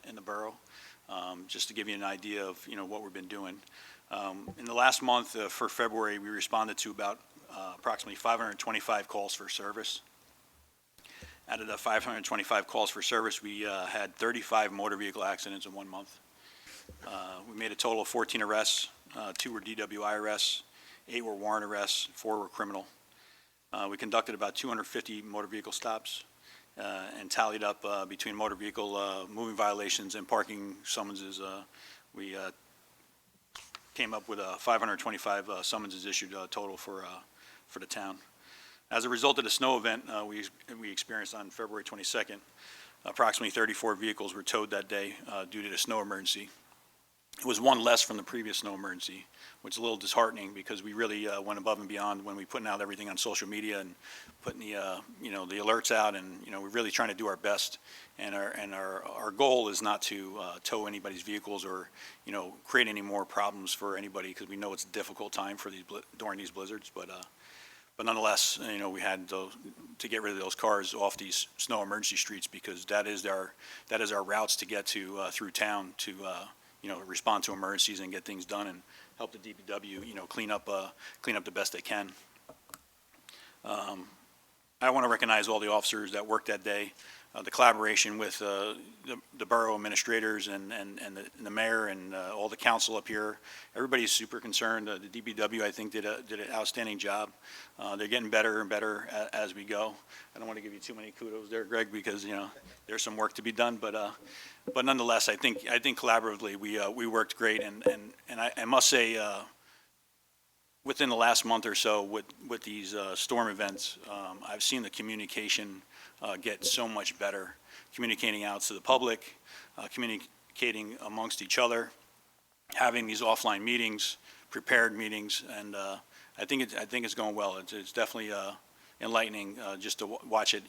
in the borough, just to give you an idea of what we've been doing. In the last month for February, we responded to about approximately 525 calls for service. Out of the 525 calls for service, we had 35 motor vehicle accidents in 1 month. We made a total of 14 arrests, 2 were DWI arrests, 8 were warrant arrests, 4 were criminal. We conducted about 250 motor vehicle stops and tallied up between motor vehicle moving violations and parking summonses. We came up with 525 summonses issued total for the town. As a result of the snow event we experienced on February 22nd, approximately 34 vehicles were towed that day due to the snow emergency. It was one less from the previous snow emergency, which is a little disheartening because we really went above and beyond when we putting out everything on social media and putting the the alerts out, and we're really trying to do our best. And our goal is not to tow anybody's vehicles or create any more problems for anybody, because we know it's a difficult time for during these blizzards. But nonetheless, we had to get rid of those cars off these snow emergency streets, because that is our routes to get to through town to respond to emergencies and get things done and help the DPW clean up the best they can. I want to recognize all the officers that worked that day. The collaboration with the borough administrators and the mayor and all the council up here. Everybody's super concerned. The DPW, I think, did an outstanding job. They're getting better and better as we go. I don't want to give you too many kudos there, Greg, because there's some work to be done. But nonetheless, I think collaboratively we worked great. And I must say, within the last month or so with these storm events, I've seen the communication get so much better, communicating out to the public, communicating amongst each other, having these offline meetings, prepared meetings, and I think it's going well. It's definitely enlightening just to watch it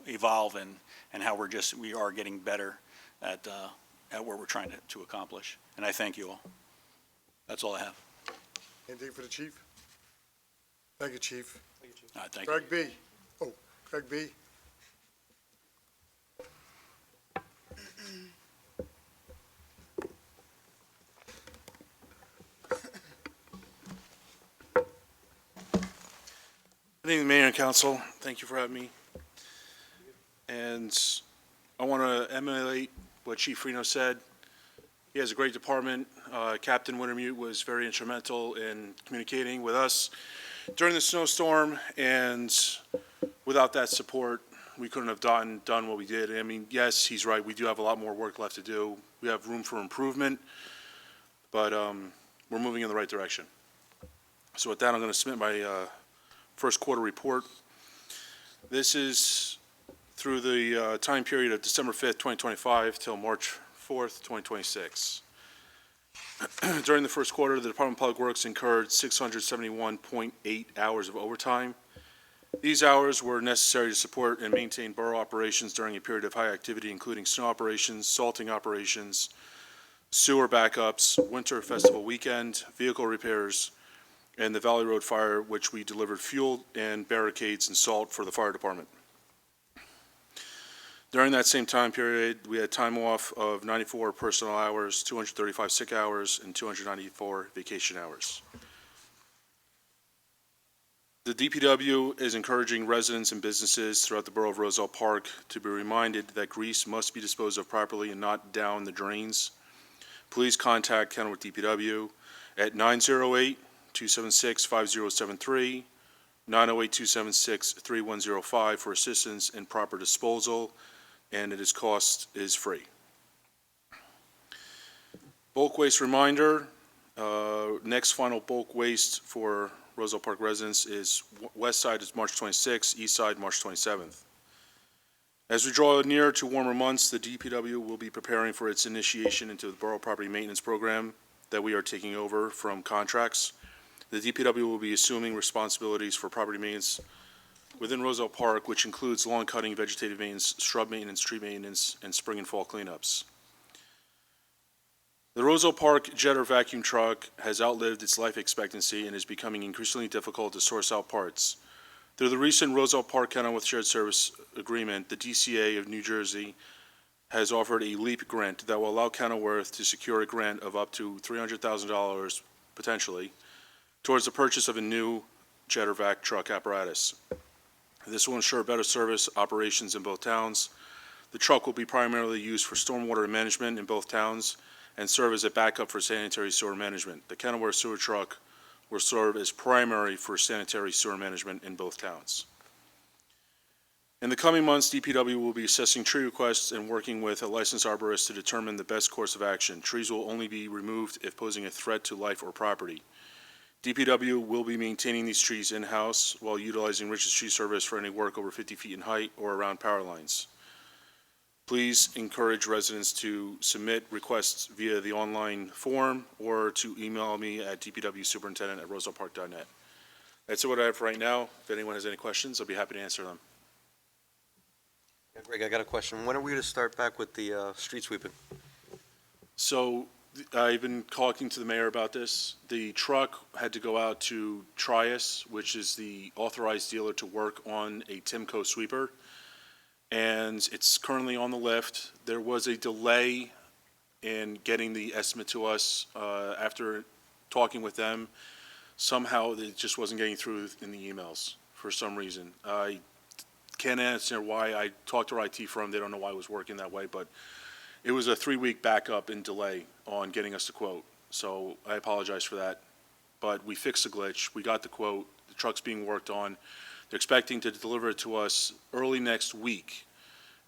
evolve and how we are getting better at what we're trying to accomplish. And I thank you all. That's all I have. Anything for the chief? Thank you, Chief. All right, thank you. Greg B. Oh, Greg B. Good evening, Mayor and Council. Thank you for having me. And I want to emulate what Chief Reno said. He has a great department. Captain Wintermute was very instrumental in communicating with us during the snowstorm, and without that support, we couldn't have done what we did. I mean, yes, he's right. We do have a lot more work left to do. We have room for improvement, but we're moving in the right direction. So with that, I'm going to submit my first quarter report. This is through the time period of December 5th, 2025 till March 4th, 2026. During the first quarter, the Department of Public Works incurred 671.8 hours of overtime. These hours were necessary to support and maintain borough operations during a period of high activity, including snow operations, salting operations, sewer backups, winter festival weekend, vehicle repairs, and the Valley Road fire, which we delivered fuel and barricades and salt for the fire department. During that same time period, we had time off of 94 personal hours, 235 sick hours, and 294 vacation hours. The DPW is encouraging residents and businesses throughout the borough of Roselle Park to be reminded that grease must be disposed of properly and not down the drains. Please contact Kenilworth DPW at 908-276-5073, 908-276-3105 for assistance in proper disposal, and cost is free. Bulk waste reminder, next final bulk waste for Roselle Park residents is west side is March 26th, east side March 27th. As we draw near to warmer months, the DPW will be preparing for its initiation into the borough property maintenance program that we are taking over from contracts. The DPW will be assuming responsibilities for property maintenance within Roselle Park, which includes lawn cutting, vegetative maintenance, shrub maintenance, tree maintenance, and spring and fall cleanups. The Roselle Park jetter vacuum truck has outlived its life expectancy and is becoming increasingly difficult to source out parts. Through the recent Roselle Park Kenilworth Shared Service Agreement, the DCA of New Jersey has offered a LEAP grant that will allow Kenilworth to secure a grant of up to $300,000 potentially towards the purchase of a new jetter vac truck apparatus. This will ensure better service operations in both towns. The truck will be primarily used for stormwater management in both towns and serve as a backup for sanitary sewer management. The Kenilworth sewer truck will serve as primary for sanitary sewer management in both towns. In the coming months, DPW will be assessing tree requests and working with a licensed arborist to determine the best course of action. Trees will only be removed if posing a threat to life or property. DPW will be maintaining these trees in-house while utilizing Rich's Tree Service for any work over 50 feet in height or around power lines. Please encourage residents to submit requests via the online form or to email me at dpwsuperintendent@rosellepark.net. That's what I have for right now. If anyone has any questions, I'll be happy to answer them. Yeah, Greg, I got a question. When are we going to start back with the street sweeping? So I've been talking to the mayor about this. The truck had to go out to Trias, which is the authorized dealer to work on a Timco sweeper, and it's currently on the lift. There was a delay in getting the estimate to us after talking with them. Somehow it just wasn't getting through in the emails for some reason. I can't answer why. I talked to our IT firm. They don't know why it was working that way, but it was a 3-week backup and delay on getting us the quote. So I apologize for that. But we fixed the glitch. We got the quote. The truck's being worked on. They're expecting to deliver it to us early next week.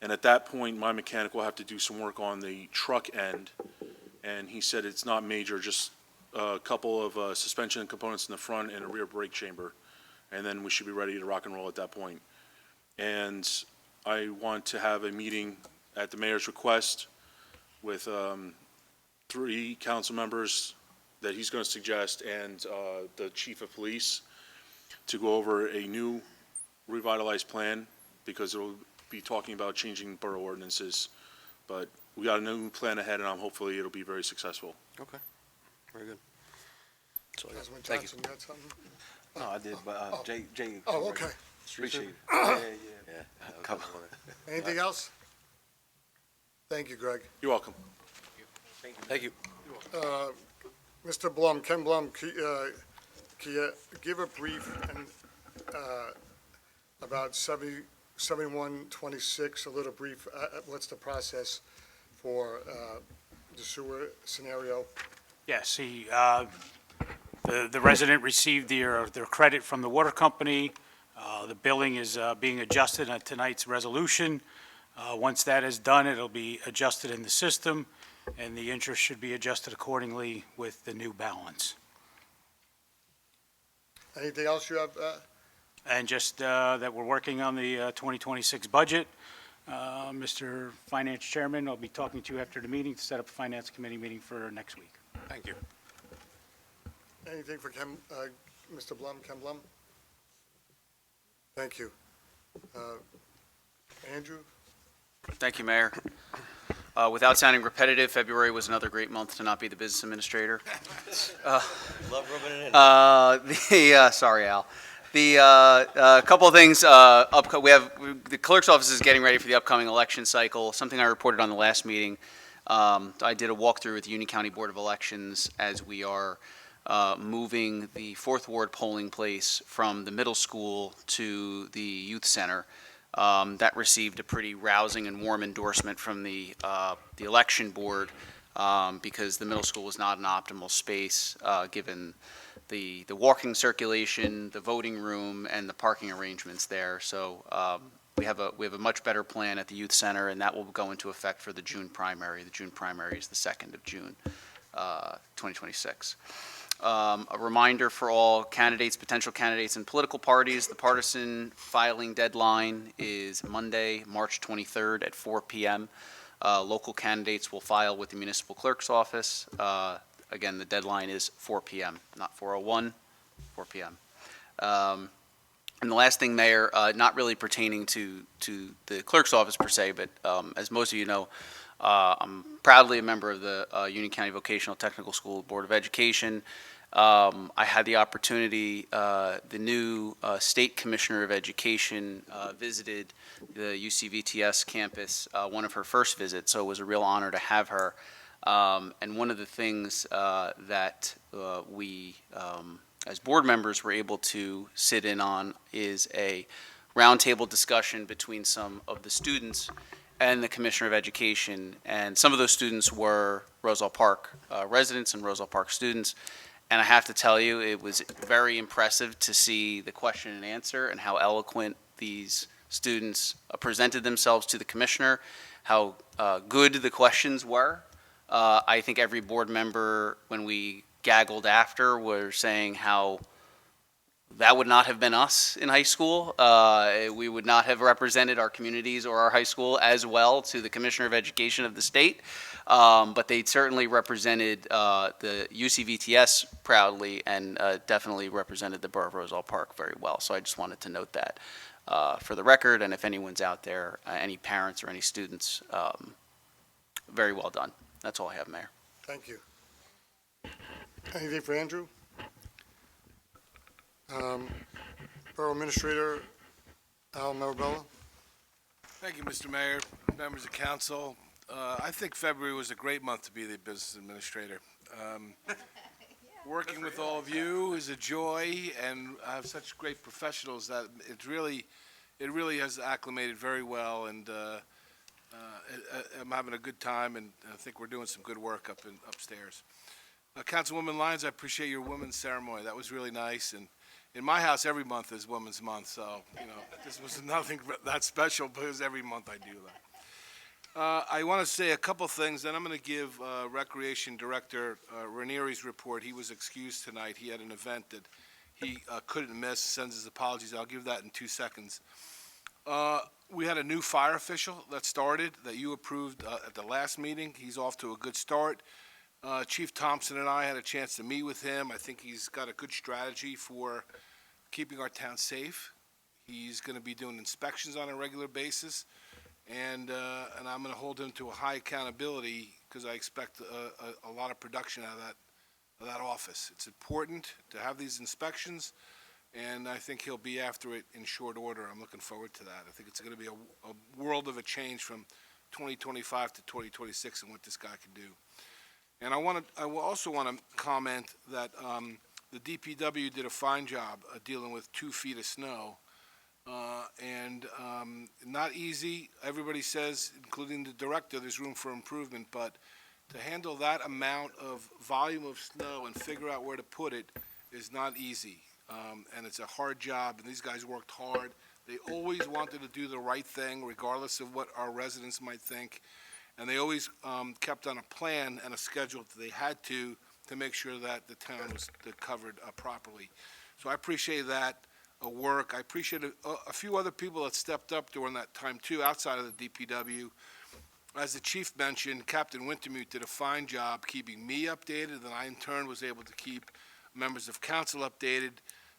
And at that point, my mechanic will have to do some work on the truck end. And he said it's not major, just a couple of suspension components in the front and a rear brake chamber. And then we should be ready to rock and roll at that point. And I want to have a meeting at the mayor's request with 3 council members that he's going to suggest and the chief of police to go over a new revitalized plan, because it'll be talking about changing borough ordinances. But we got a new plan ahead, and hopefully it'll be very successful. Okay, very good. So, Councilman thank you. Johnson, you had something? No, I did, but Jay. Oh, okay. Appreciate it. Yeah. Anything else? Thank you, Greg. You're welcome. Thank you. Mr. Blum, Ken Blum, can you give a brief about 7126, a little brief, what's the process for the sewer scenario? Yes, the resident received their credit from the water company. The billing is being adjusted on tonight's resolution. Once that is done, it'll be adjusted in the system, and the interest should be adjusted accordingly with the new balance. Anything else you have? And just that we're working on the 2026 budget. Mr. Finance Chairman, I'll be talking to you after the meeting to set up a Finance Committee meeting for next week. Thank you. Anything for Mr. Blum, Ken Blum? Thank you. Andrew? Thank you, Mayor. Without sounding repetitive, February was another great month to not be the business administrator. Love rubbing it in. Sorry, Al. The couple of things, the clerk's office is getting ready for the upcoming election cycle, something I reported on the last meeting. I did a walkthrough with the Union County Board of Elections as we are moving the 4th Ward polling place from the middle school to the youth center. That received a pretty rousing and warm endorsement from the election board because the middle school was not an optimal space given the walking circulation, the voting room, and the parking arrangements there. So we have a much better plan at the youth center, and that will go into effect for the June primary. The June primary is the 2nd of June, 2026. A reminder for all candidates, potential candidates, and political parties, the partisan filing deadline is Monday, March 23rd at 4 p.m. Local candidates will file with the municipal clerk's office. Again, the deadline is 4 p.m., not 4:01, 4 p.m. And the last thing, Mayor, not really pertaining to the clerk's office per se, but as most of you know, I'm proudly a member of the Union County Vocational Technical School Board of Education. I had the opportunity, the new State Commissioner of Education visited the UCVTS campus, one of her first visits, so it was a real honor to have her. And one of the things that we, as board members, were able to sit in on is a roundtable discussion between some of the students and the Commissioner of Education. And some of those students were Roselle Park residents and Roselle Park students. And I have to tell you, it was very impressive to see the question and answer and how eloquent these students presented themselves to the commissioner, how good the questions were. I think every board member, when we gaggled after, were saying how that would not have been us in high school. We would not have represented our communities or our high school as well to the Commissioner of Education of the state. But they certainly represented the UCVTS proudly and definitely represented the Borough of Roselle Park very well. So I just wanted to note that for the record, and if anyone's out there, any parents or any students, very well done. That's all I have, Mayor. Thank you. Anything for Andrew? Borough Administrator Al Marabella. Thank you, Mr. Mayor, members of council. I think February was a great month to be the business administrator. Working with all of you is a joy, and I have such great professionals that it really has acclimated very well, and I'm having a good time, and I think we're doing some good work upstairs. Councilwoman Lyons, I appreciate your women's ceremony. That was really nice, and in my house, every month is Women's Month, so, this was nothing that special, because every month I do that. I want to say a couple things, then I'm going to give Recreation Director Ranieri's report. He was excused tonight. He had an event that he couldn't miss, sends his apologies. I'll give that in 2 seconds. We had a new fire official that started, that you approved at the last meeting. He's off to a good start. Chief Thompson and I had a chance to meet with him. I think he's got a good strategy for keeping our town safe. He's going to be doing inspections on a regular basis, and I'm going to hold him to a high accountability, because I expect a lot of production out of that office. It's important to have these inspections, and I think he'll be after it in short order. I'm looking forward to that. I think it's going to be a world of a change from 2025 to 2026 and what this guy can do. And I will also want to comment that the DPW did a fine job dealing with 2 feet of snow, and not easy. Everybody says, including the director, there's room for improvement, but to handle that amount of volume of snow and figure out where to put it is not easy, and it's a hard job, and these guys worked hard. They always wanted to do the right thing, regardless of what our residents might think. And they always kept on a plan and a schedule that they had to make sure that the town was covered properly. So I appreciate that work. I appreciate a few other people that stepped up during that time, too, outside of the DPW. As the chief mentioned, Captain Wintermute did a fine job keeping me updated, and I, in turn, was able to keep members of council updated.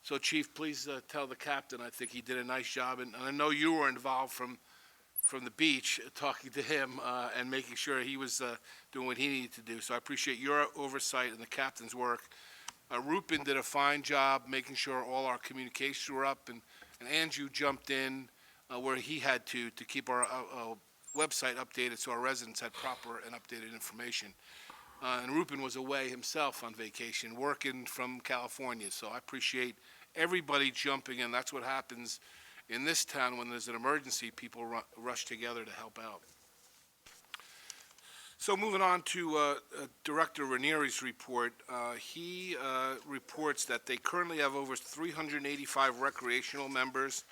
So, Chief, please tell the captain I think he did a nice job, and I know you were involved from the beach, talking to him and making sure he was doing what he needed to do. So I appreciate your oversight and the captain's work. Rupin did a fine job making sure all our communications were up, and Andrew jumped in where he had to keep our website updated so our residents had proper and updated information. And Rupin was away himself on vacation, working from California. So I appreciate everybody jumping in. That's what happens in this town. When there's an emergency, people rush together to help out. So moving on to Director Ranieri's report, he reports that they currently have over 385 recreational members,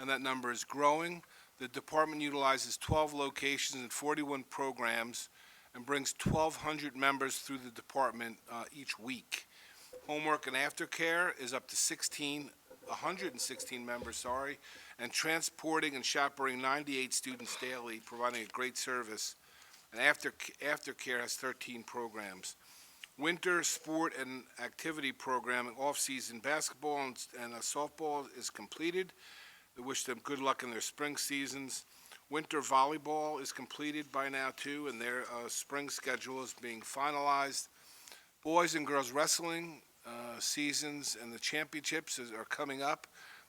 and that number is growing. The department utilizes 12 locations and 41 programs and brings 1,200 members through the department each week. Homework and aftercare is up to 116 members, and transporting and chaperoning 98 students daily, providing a great service. And aftercare has 13 programs. Winter sport and activity programming, off-season basketball and softball is completed. We wish them good luck in their spring seasons. Winter volleyball is completed by now, too, and their spring schedule is being finalized. Boys and girls wrestling seasons and the championships are coming up.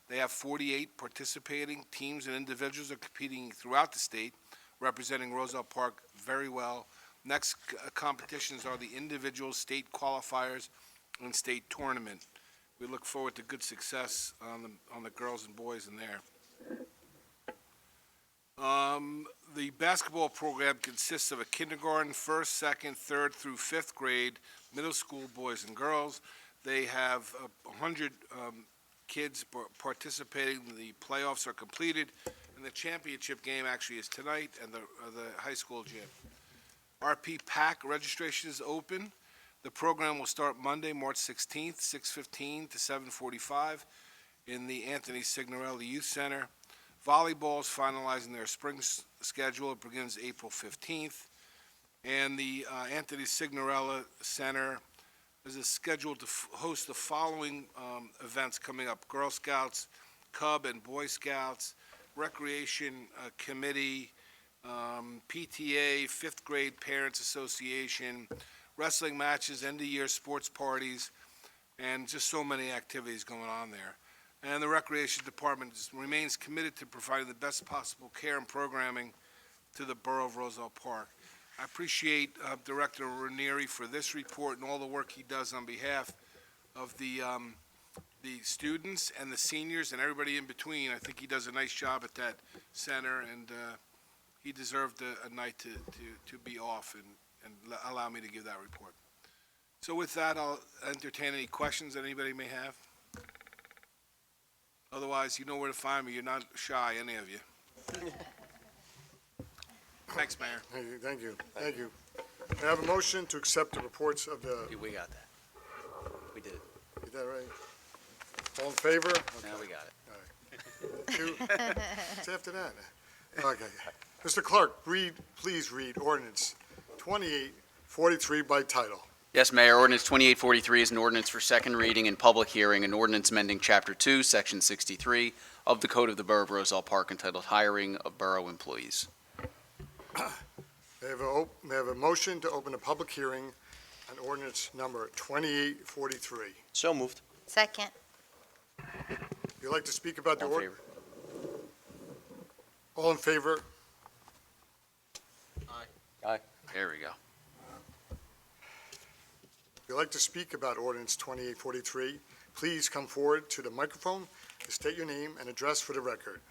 They have 48 participating teams, and individuals are competing throughout the state, representing Roselle Park very well. Next competitions are the individual state qualifiers and state tournament. We look forward to good success on the girls and boys in there. The basketball program consists of a kindergarten, first, second, third through fifth grade, middle school boys and girls. They have 100 kids participating. The playoffs are completed, and the championship game actually is tonight at the high school gym. RP PAC registration is open. The program will start Monday, March 16th, 6:15 to 7:45 in the Anthony Signorelli Youth Center. Volleyball is finalizing their spring schedule. It begins April 15th. And the Anthony Signorella Center is scheduled to host the following events coming up: Girl Scouts, Cub and Boy Scouts, Recreation Committee, PTA, Fifth Grade Parents Association, wrestling matches, end-of-year sports parties, and just so many activities going on there. And the Recreation Department remains committed to providing the best possible care and programming to the borough of Roselle Park. I appreciate Director Ranieri for this report and all the work he does on behalf of the students and the seniors and everybody in between. I think he does a nice job at that center, and he deserved a night to be off and allow me to give that report. So with that, I'll entertain any questions that anybody may have. Otherwise, you know where to find me. You're not shy, any of you. Thanks, Mayor. Thank you. May I have a motion to accept the reports of the, We got that. We did. is that right? All in favor? Now we got it. Two. It's after that. Okay. Mr. Clerk, please read ordinance 2843 by title. Yes, Mayor. Ordinance 2843 is an ordinance for second reading and public hearing, an ordinance amending Chapter 2, Section 63 of the Code of the Borough of Roselle Park entitled Hiring of Borough Employees. May I have a motion to open a public hearing on ordinance number 2843? So moved. Second. You'd like to speak about the All in order? All in favor? There we go. If you'd like to speak about ordinance 2843, please come forward to the microphone and state your name and address for the record.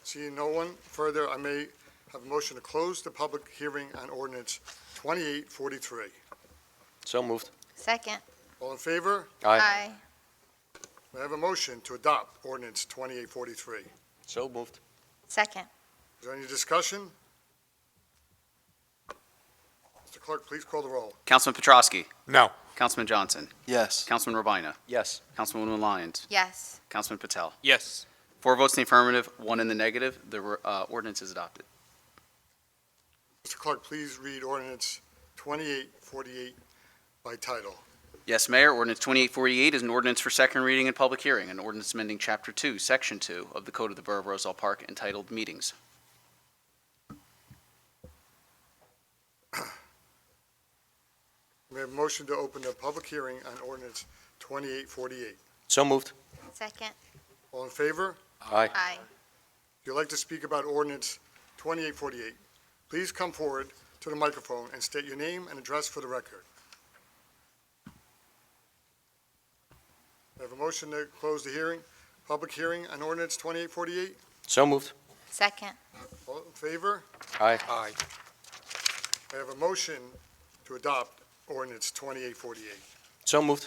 Seeing no one further, I may have a motion to close the public hearing on ordinance 2843. So moved. Second. All in favor? Aye. May I have a motion to adopt ordinance 2843? So moved. Second. Is there any discussion? Mr. Clerk, please call the roll. Councilman Petrosky. No. Councilman Johnson. Yes. Councilman Rabina. Yes. Councilwoman Lyons. Yes. Councilman Patel. Yes. 4 votes in the affirmative, 1 in the negative. The ordinance is adopted. Mr. Clerk, please read ordinance 2848 by title. Yes, Mayor. Ordinance 2848 is an ordinance for second reading and public hearing, an ordinance amending Chapter 2, Section 2 of the Code of the Borough of Roselle Park entitled Meetings. May I have a motion to open the public hearing on ordinance 2848? So moved. Second. All in favor? Aye. Aye. If you'd like to speak about ordinance 2848, please come forward to the microphone and state your name and address for the record. I have a motion to close the hearing, public hearing on ordinance 2848. So moved. Second. All in favor? Aye. I have a motion to adopt ordinance 2848. So moved.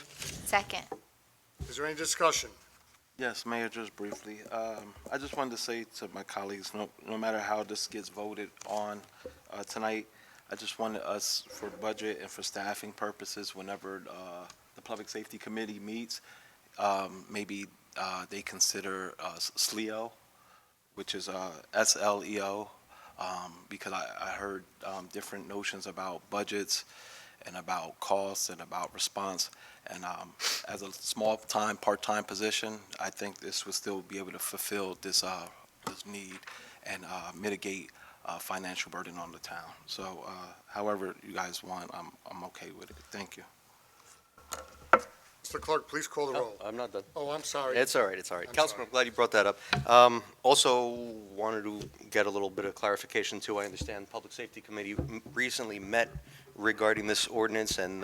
Second. Is there any discussion? Yes, Mayor, just briefly. I just wanted to say to my colleagues, no matter how this gets voted on tonight, I just wanted us, for budget and for staffing purposes, whenever the Public Safety Committee meets, maybe they consider SLEO, which is SLEO, because I heard different notions about budgets and about costs and about response. And as a small-time, part-time position, I think this would still be able to fulfill this need and mitigate financial burden on the town. So however you guys want, I'm okay with it. Thank you. Mr. Clerk, please call the roll. I'm not done. Oh, I'm sorry. It's all right, it's all right. I'm Councilman, I'm glad you brought that up. Also wanted to get a little bit of clarification too. I understand the Public Safety Committee recently met regarding this ordinance, and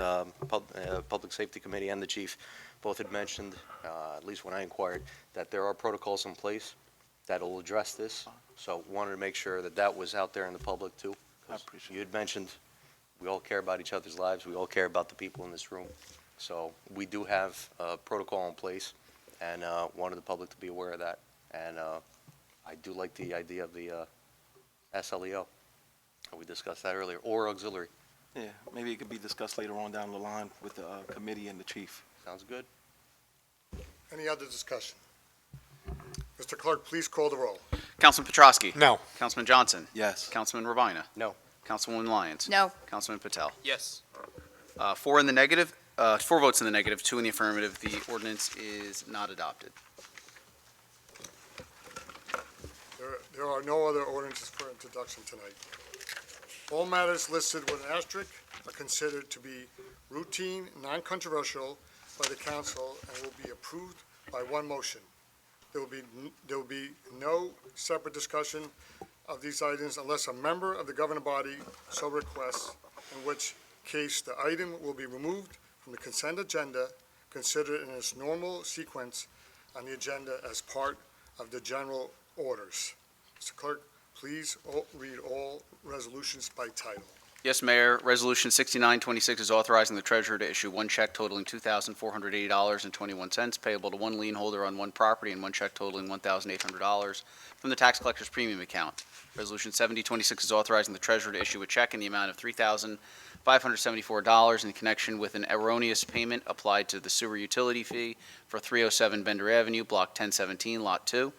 Public Safety Committee and the chief both had mentioned, at least when I inquired, that there are protocols in place that will address this. So wanted to make sure that that was out there in the public too. I appreciate it. You had mentioned We all care about each other's lives. We all care about the people in this room. So we do have a protocol in place, and wanted the public to be aware of that. And I do like the idea of the SLEO. We discussed that earlier, or auxiliary. Yeah, maybe it could be discussed later on down the line with the committee and the chief. Sounds good. Any other discussion? Mr. Clerk, please call the roll. Councilman Petrosky? No. Councilman Johnson? Yes. Councilman Ravina? No. Councilwoman Lyons? No. Councilman Patel? Yes. 4 in the negative, 4 votes in the negative, 2 in the affirmative. The ordinance is not adopted. There are no other ordinances for introduction tonight. All matters listed with an asterisk are considered to be routine, non-controversial by the council and will be approved by one motion. There will be no separate discussion of these items unless a member of the governing body so requests, in which case the item will be removed from the consent agenda, considered in its normal sequence on the agenda as part of the general orders. Mr. Clerk, please read all resolutions by title. Yes, Mayor. Resolution 6926 is authorizing the treasurer to issue one check totaling $2,480.21 payable to one lien holder on one property and one check totaling $1,800 from the tax collector's premium account. Resolution 7026 is authorizing the treasurer to issue a check in the amount of $3,574 in connection with an erroneous payment applied to the sewer utility fee for 307 Bender Avenue, Block 1017, Lot 2.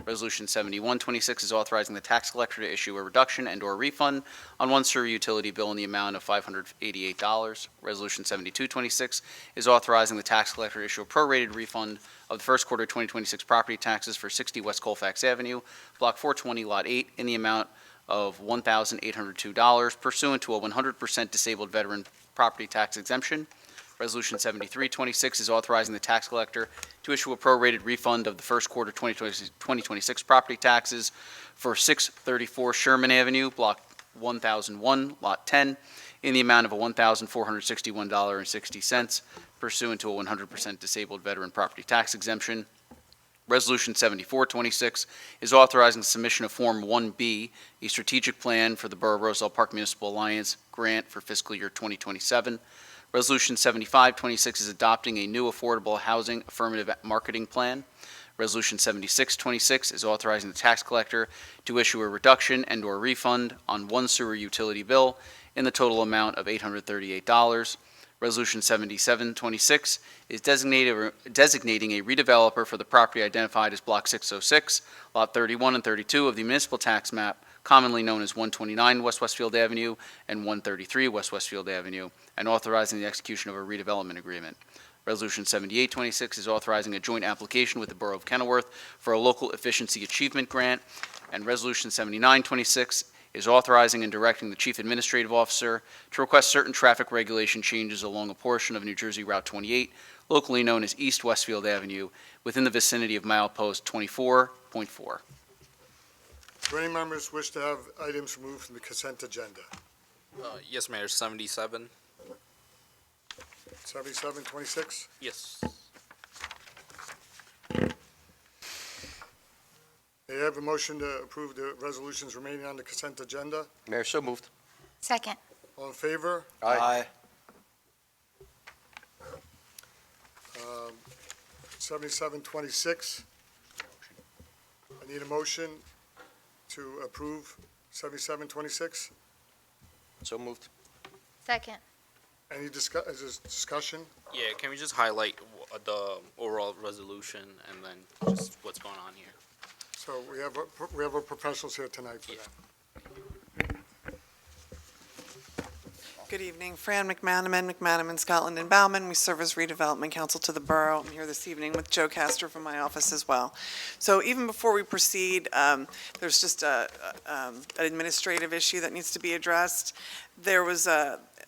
Resolution 7126 is authorizing the tax collector to issue a reduction and/or refund on one sewer utility bill in the amount of $588. Resolution 7226 is authorizing the tax collector to issue a prorated refund of the first quarter 2026 property taxes for 60 West Colfax Avenue, Block 420, Lot 8, in the amount of $1,802 pursuant to a 100% disabled veteran property tax exemption. Resolution 7326 is authorizing the tax collector to issue a prorated refund of the first quarter 2026 property taxes for 634 Sherman Avenue, Block 1001, Lot 10, in the amount of $1,461.60 pursuant to a 100% disabled veteran property tax exemption. Resolution 7426 is authorizing the submission of Form 1B, a strategic plan for the Borough of Roselle Park Municipal Alliance grant for fiscal year 2027. Resolution 7526 is adopting a new affordable housing affirmative marketing plan. Resolution 7626 is authorizing the tax collector to issue a reduction and/or refund on one sewer utility bill in the total amount of $838. Resolution 7726 is designating a redeveloper for the property identified as Block 606, Lot 31 and 32 of the municipal tax map, commonly known as 129 West Westfield Avenue and 133 West Westfield Avenue, and authorizing the execution of a redevelopment agreement. Resolution 7826 is authorizing a joint application with the Borough of Kenilworth for a local efficiency achievement grant. And Resolution 7926 is authorizing and directing the Chief Administrative Officer to request certain traffic regulation changes along a portion of New Jersey Route 28, locally known as East Westfield Avenue, within the vicinity of milepost 24.4. Do any members wish to have items removed from the consent agenda? Yes, Mayor. 77. 7726? Yes. May I have a motion to approve the resolutions remaining on the consent agenda? Mayor, so moved. Second. All in favor? Aye. 7726. I need a motion to approve 7726. So moved. Second. Any discussion? Yeah, can we just highlight the overall resolution and then just what's going on here? So we have our professionals here tonight for that. Good evening. Fran McManaman, Scotland and Bauman. We serve as redevelopment counsel to the borough. I'm here this evening with Joe Castor from my office as well. So even before we proceed, there's just an administrative issue that needs to be addressed. There was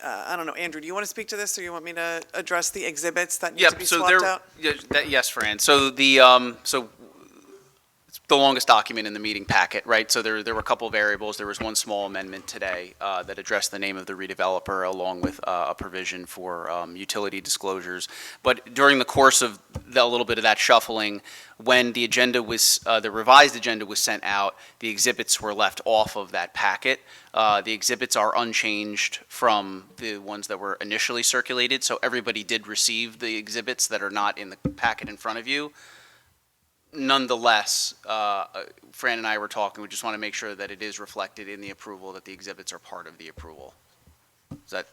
I don't know, Andrew, do you want to speak to this, or you want me to address the exhibits that need to be swapped out? Yes, Fran. So the the longest document in the meeting packet, right? So there were a couple of variables. There was one small amendment today that addressed the name of the redeveloper along with a provision for utility disclosures. But during the course of a little bit of that shuffling, when the agenda was, the revised agenda was sent out, the exhibits were left off of that packet. The exhibits are unchanged from the ones that were initially circulated, so everybody did receive the exhibits that are not in the packet in front of you. Nonetheless, Fran and I were talking, we just want to make sure that it is reflected in the approval, that the exhibits are part of the approval. Does that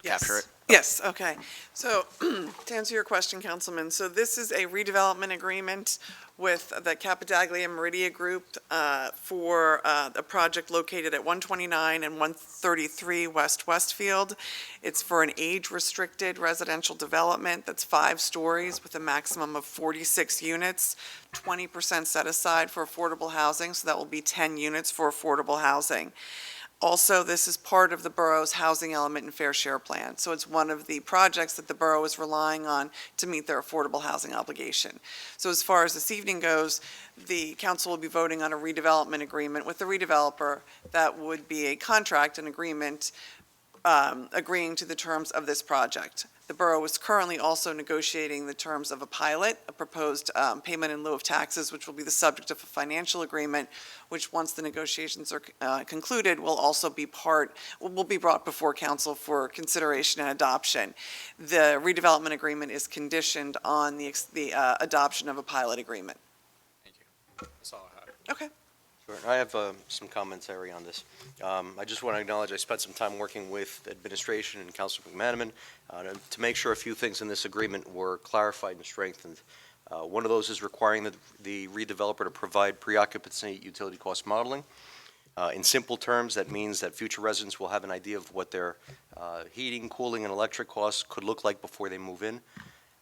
capture it? Yes, okay. So to answer your question, Councilman, so this is a redevelopment agreement with the Capadaglia Meridia Group for a project located at 129 and 133 West Westfield. It's for an age-restricted residential development that's 5 stories with a maximum of 46 units, 20% set aside for affordable housing, so that will be 10 units for affordable housing. Also, this is part of the borough's housing element and fair share plan. So it's one of the projects that the borough is relying on to meet their affordable housing obligation. So as far as this evening goes, the council will be voting on a redevelopment agreement with the redeveloper that would be a contract, an agreement, agreeing to the terms of this project. The borough is currently also negotiating the terms of a pilot, a proposed payment in lieu of taxes, which will be the subject of a financial agreement, which once the negotiations are concluded will also be will be brought before council for consideration and adoption. The redevelopment agreement is conditioned on the adoption of a pilot agreement. Thank you. That's all I had. Okay. Sure. I have some commentary on this. I just want to acknowledge I spent some time working with administration and Councilor McManaman to make sure a few things in this agreement were clarified and strengthened. One of those is requiring the redeveloper to provide pre-occupancy utility cost modeling. In simple terms, that means that future residents will have an idea of what their heating, cooling, and electric costs could look like before they move in.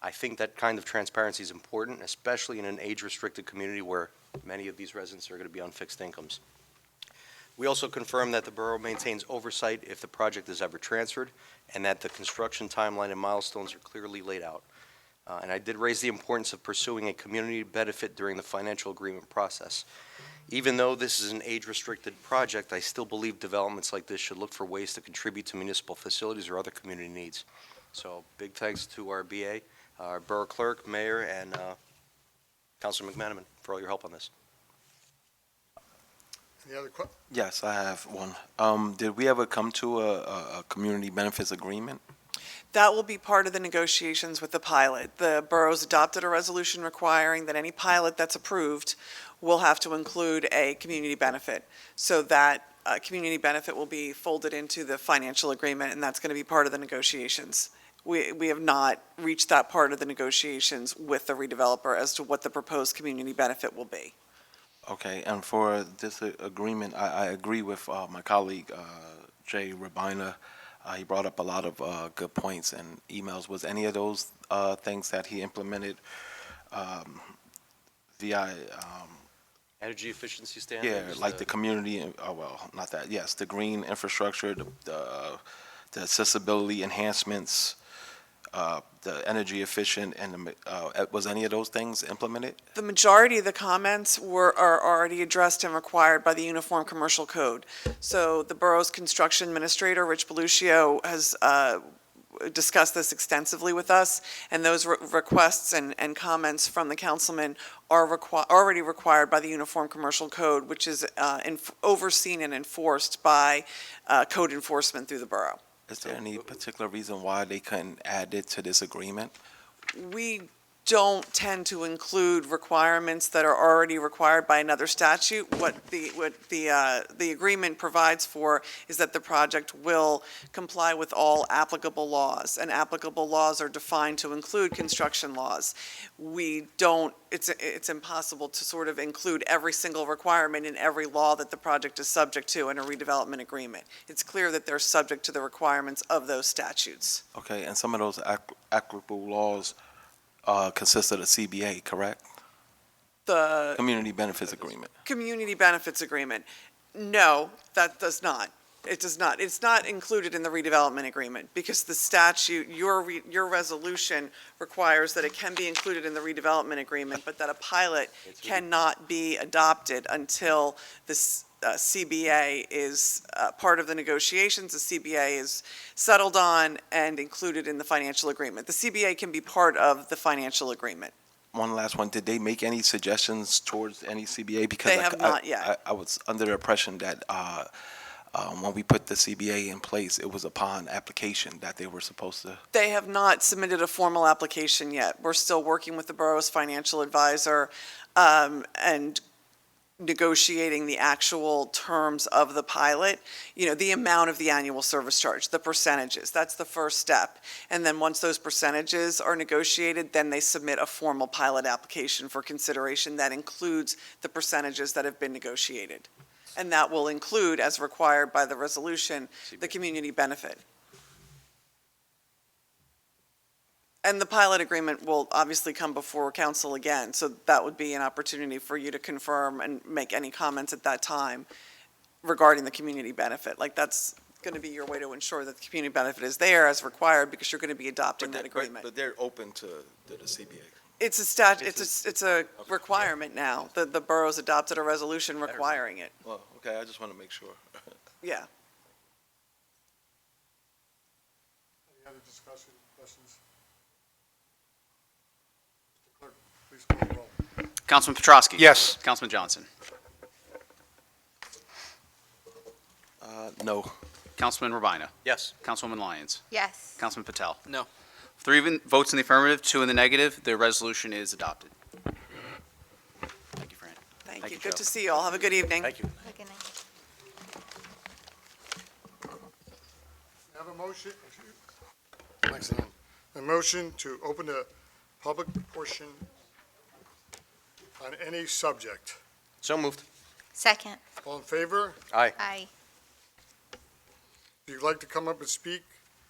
I think that kind of transparency is important, especially in an age-restricted community where many of these residents are going to be on fixed incomes. We also confirm that the borough maintains oversight if the project is ever transferred, and that the construction timeline and milestones are clearly laid out. And I did raise the importance of pursuing a community benefit during the financial agreement process. Even though this is an age-restricted project, I still believe developments like this should look for ways to contribute to municipal facilities or other community needs. So big thanks to our BA, our borough clerk, mayor, and Councilor McManaman for all your help on this. Any other questions? Yes, I have one. Did we ever come to a community benefits agreement? That will be part of the negotiations with the pilot. The borough's adopted a resolution requiring that any pilot that's approved will have to include a community benefit. So that community benefit will be folded into the financial agreement, and that's going to be part of the negotiations. We have not reached that part of the negotiations with the redeveloper as to what the proposed community benefit will be. Okay, and for this agreement, I agree with my colleague, Jay Rabina. He brought up a lot of good points and emails. Was any of those things that he implemented via Energy efficiency standards? yeah, like the community, well, not that, yes, the green infrastructure, the accessibility enhancements, the energy efficient, and was any of those things implemented? The majority of the comments are already addressed and required by the Uniform Commercial Code. So the borough's construction administrator, Rich Beluccio, has discussed this extensively with us, and those requests and comments from the councilman are already required by the Uniform Commercial Code, which is overseen and enforced by code enforcement through the borough. Is there any particular reason why they couldn't add it to this agreement? We don't tend to include requirements that are already required by another statute. What the agreement provides for is that the project will comply with all applicable laws, and applicable laws are defined to include construction laws. We don't, it's impossible to sort of include every single requirement in every law that the project is subject to in a redevelopment agreement. It's clear that they're subject to the requirements of those statutes. Okay, and some of those applicable laws consist of the CBA, correct? The Community Benefits Agreement. Community Benefits Agreement. No, that does not. It does not. It's not included in the redevelopment agreement because the statute, your resolution requires that it can be included in the redevelopment agreement, but that a pilot cannot be adopted until this CBA is part of the negotiations. The CBA is settled on and included in the financial agreement. The CBA can be part of the financial agreement. One last one. Did they make any suggestions towards any CBA? Because They have not yet. I was under the impression that when we put the CBA in place, it was upon application that they were supposed to. They have not submitted a formal application yet. We're still working with the borough's financial advisor and negotiating the actual terms of the pilot, the amount of the annual service charge, the percentages. That's the first step. And then once those percentages are negotiated, then they submit a formal pilot application for consideration that includes the percentages that have been negotiated. And that will include, as required by the resolution, the community benefit. And the pilot agreement will obviously come before council again, so that would be an opportunity for you to confirm and make any comments at that time regarding the community benefit. Like, that's going to be your way to ensure that the community benefit is there as required, because you're going to be adopting that agreement. But they're open to the CBA. It's a requirement now. The borough's adopted a resolution requiring it. Well, okay, I just want to make sure. Yeah. Any other discussion, questions? Mr. Clerk, please call the roll. Councilman Petrosky? Yes. Councilman Johnson? No. Councilman Rabina? Yes. Councilwoman Lyons? Yes. Councilman Patel? No. 3 votes in the affirmative, 2 in the negative. The resolution is adopted. Thank you, Fran. Thank Thank you. you, Good Joe. to see you all. Have a good evening. Thank you. Have a motion, excellent. A motion to open the public portion on any subject. So moved. Second. All in favor? Aye. Aye. If you'd like to come up and speak,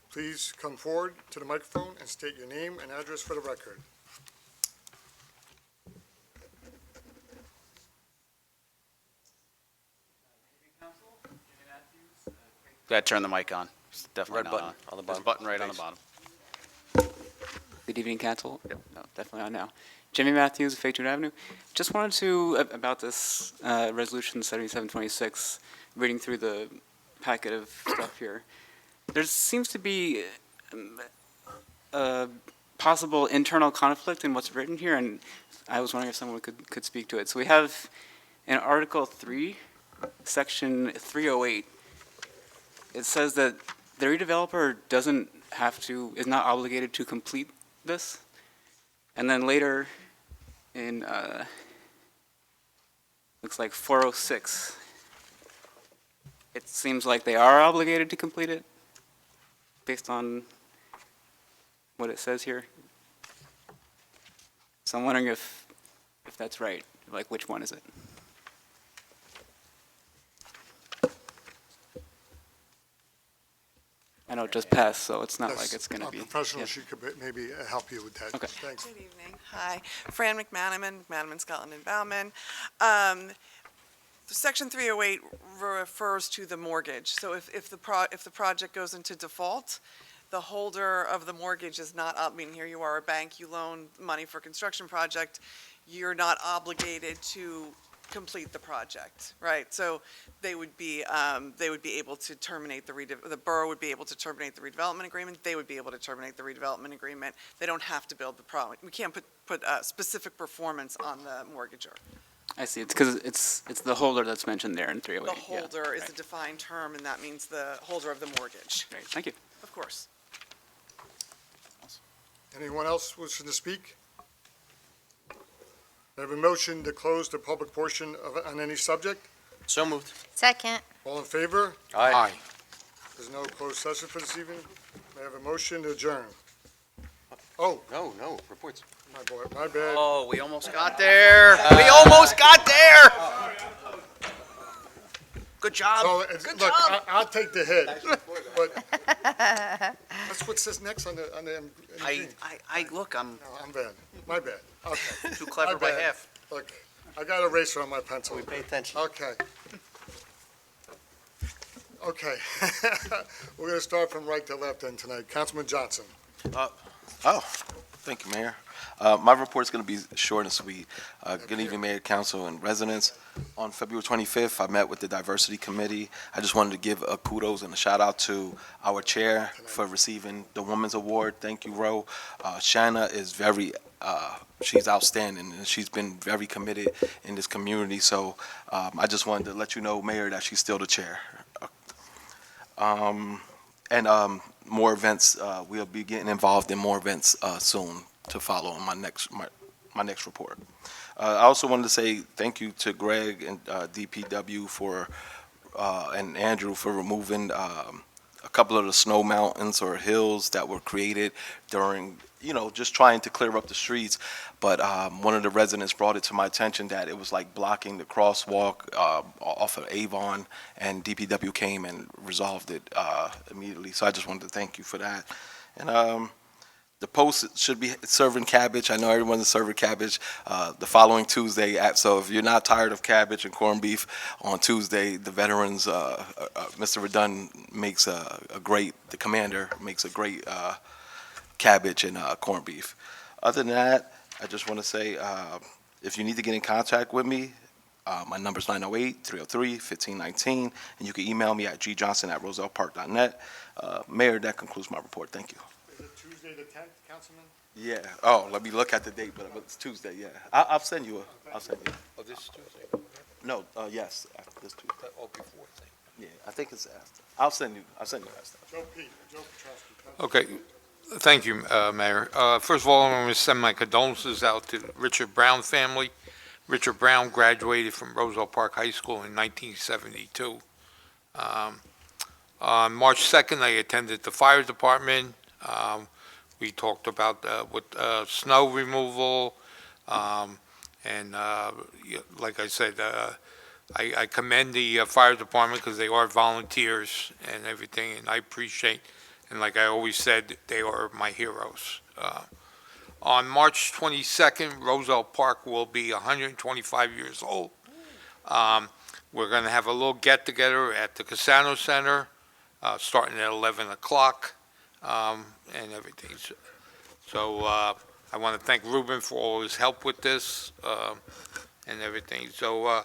please come forward to the microphone and state your name and address for the record. Go ahead, turn the mic on. It's definitely Red not button on. on the There's a bottom. button right on the Thanks. bottom. Good evening, Council. Yep, no, definitely on now. Jimmy Matthews, Faytune Avenue. Just wanted to, about this Resolution 7726, reading through the packet of stuff here. There seems to be a possible internal conflict in what's written here, and I was wondering if someone could speak to it. So we have in Article 3, Section 308, it says that the redeveloper is not obligated to complete this. And then later in, looks like 406, it seems like they are obligated to complete it based on what it says here. So I'm wondering if that's right, like which one is it? I know it just passed, so it's not like it's going to be. Our professional, yeah. she could maybe help you with that. Okay. Thanks. Good evening. Hi. Fran McManaman, Scotland and Bauman. Section 308 refers to the mortgage. So if the project goes into default, the holder of the mortgage is not, here you are a bank, you loan money for a construction project, you're not obligated to complete the project, right? So they would be able to terminate the borough would be able to terminate the redevelopment agreement. They would be able to terminate the redevelopment agreement. They don't have to build the project. We can't put specific performance on the mortgagor. I see. It's because it's the holder that's mentioned there in 308. The holder is right. a defined term, and that means the holder of the mortgage. Great. Thank you. Of course. Anyone else wishing to speak? I have a motion to close the public portion on any subject. So moved. Second. All in favor? Aye. There's no closed session for this evening. May I have a motion to adjourn? Oh, No, reports. my bad. Oh, we almost got there. We almost got there. Good job. So, Good look, job. I'll take the hit, but that's what says next on the. Look, I'm No, I'm bad. My bad. Okay. too clever My by bad. half. Look, I got an eraser on my pencil. We pay attention. Okay. Okay. We're going to start from right to left then tonight. Councilman Johnson. Thank you, Mayor. My report's going to be short and sweet. Good evening, Mayor, Council, and residents. On February 25th, I met with the Diversity Committee. I just wanted to give a kudos and a shout out to our chair for receiving the Women's Award. Thank you, Ro. Shanna is she's outstanding, and she's been very committed in this community. So I just wanted to let you know, Mayor, that she's still the chair. And more events, we'll be getting involved in more events soon to follow on my next report. I also wanted to say thank you to Greg and DPW and Andrew for removing a couple of the snow mountains or hills that were created during, just trying to clear up the streets. But one of the residents brought it to my attention that it was like blocking the crosswalk off of Avon, and DPW came and resolved it immediately. So I just wanted to thank you for that. And the post should be serving cabbage. I know everyone's serving cabbage the following Tuesday. So if you're not tired of cabbage and corned beef on Tuesday, the veterans, Mr. Redun makes the commander makes a great cabbage and corned beef. Other than that, I just want to say, if you need to get in contact with me, my number is 908-303-1519, and you can email me at gjohnson@rosellepark.net. Mayor, that concludes my report. Thank you. Is it Tuesday the 10th, Councilman? Yeah. Oh, let me look at the date, but it's Tuesday. Yeah. I'll send you. I'll send you. Oh, this Tuesday? No. Yes. After this Tuesday. Oh, before thing. Yeah. I think it's after. I'll send you that stuff. Joe Petrosky. Okay. Thank you, Mayor. First of all, I want to send my condolences out to the Richard Brown family. Richard Brown graduated from Roselle Park High School in 1972. On March 2nd, I attended the fire department. We talked about snow removal, and like I said, I commend the fire department because they are volunteers and everything, and I appreciate. And like I always said, they are my heroes. On March 22nd, Roselle Park will be 125 years old. We're going to have a little get-together at the Casano Center, starting at 11 o'clock, and everything. So I want to thank Ruben for all his help with this and everything. So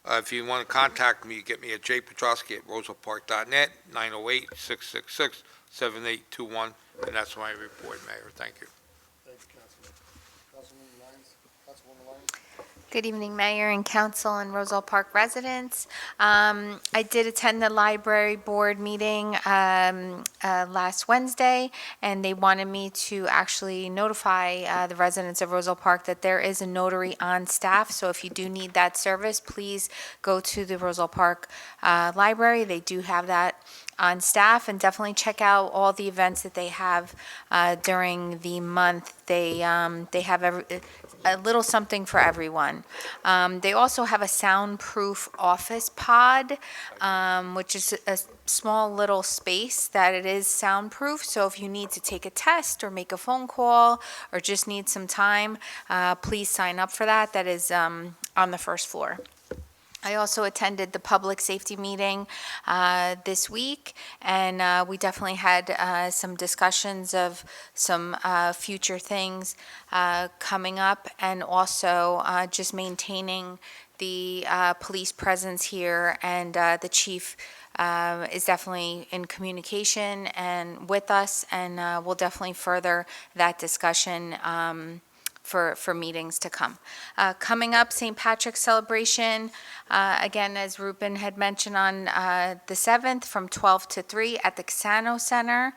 if you want to contact me, get me at jpetrosky@rosellepark.net, 908-666-7821, and that's my report, Mayor. Thank you. Thank you, Councilman. Councilwoman Lyons? Good evening, Mayor and Council and Roselle Park residents. I did attend the library board meeting last Wednesday, and they wanted me to actually notify the residents of Roselle Park that there is a notary on staff. So if you do need that service, please go to the Roselle Park Library. They do have that on staff, and definitely check out all the events that they have during the month. They have a little something for everyone. They also have a soundproof office pod, which is a small little space that it is soundproof. So if you need to take a test or make a phone call or just need some time, please sign up for that. That is on the first floor. I also attended the public safety meeting this week, and we definitely had some discussions of some future things coming up, and also just maintaining the police presence here, and the chief is definitely in communication and with us, and we'll definitely further that discussion for meetings to come. Coming up, St. Patrick's celebration, again, as Ruben had mentioned, on the 7th from 12 to 3 at the Casano Center.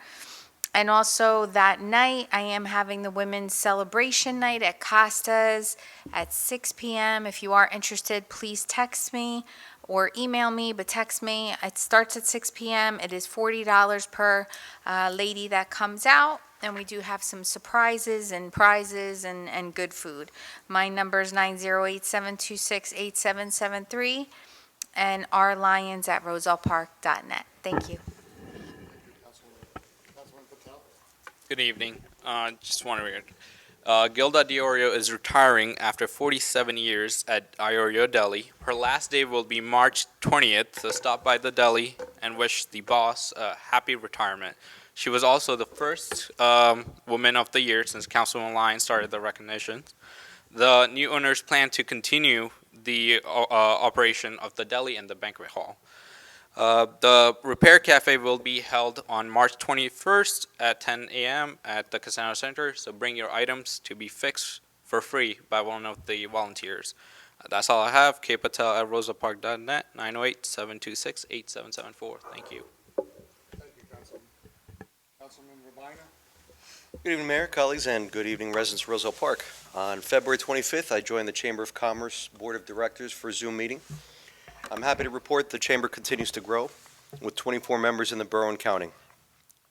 And also that night, I am having the Women's Celebration Night at Costa's at 6 p.m. If you are interested, please text me or email me, but text me. It starts at 6 p.m. It is $40 per lady that comes out. And we do have some surprises and prizes and good food. My number is 908-726-8773, and rlyons@rosellepark.net. Thank you. Councilman Patel? Good evening. Just wondering, Gilda Diorio is retiring after 47 years at Iorio Deli. Her last day will be March 20th, so stop by the deli and wish the boss a happy retirement. She was also the first Woman of the Year since Councilwoman Lyons started the recognitions. The new owners plan to continue the operation of the deli and the banquet hall. The Repair Cafe will be held on March 21st at 10 a.m. at the Casino Center, so bring your items to be fixed for free by one of the volunteers. That's all I have. kpatel@rosapark.net, 908-726-8774. Thank you. Thank you, Councilman Rabina. Good evening, Mayor, colleagues, and good evening, residents of Roselle Park. On February 25th, I joined the Chamber of Commerce Board of Directors for a Zoom meeting. I'm happy to report the Chamber continues to grow, with 24 members in the borough and counting.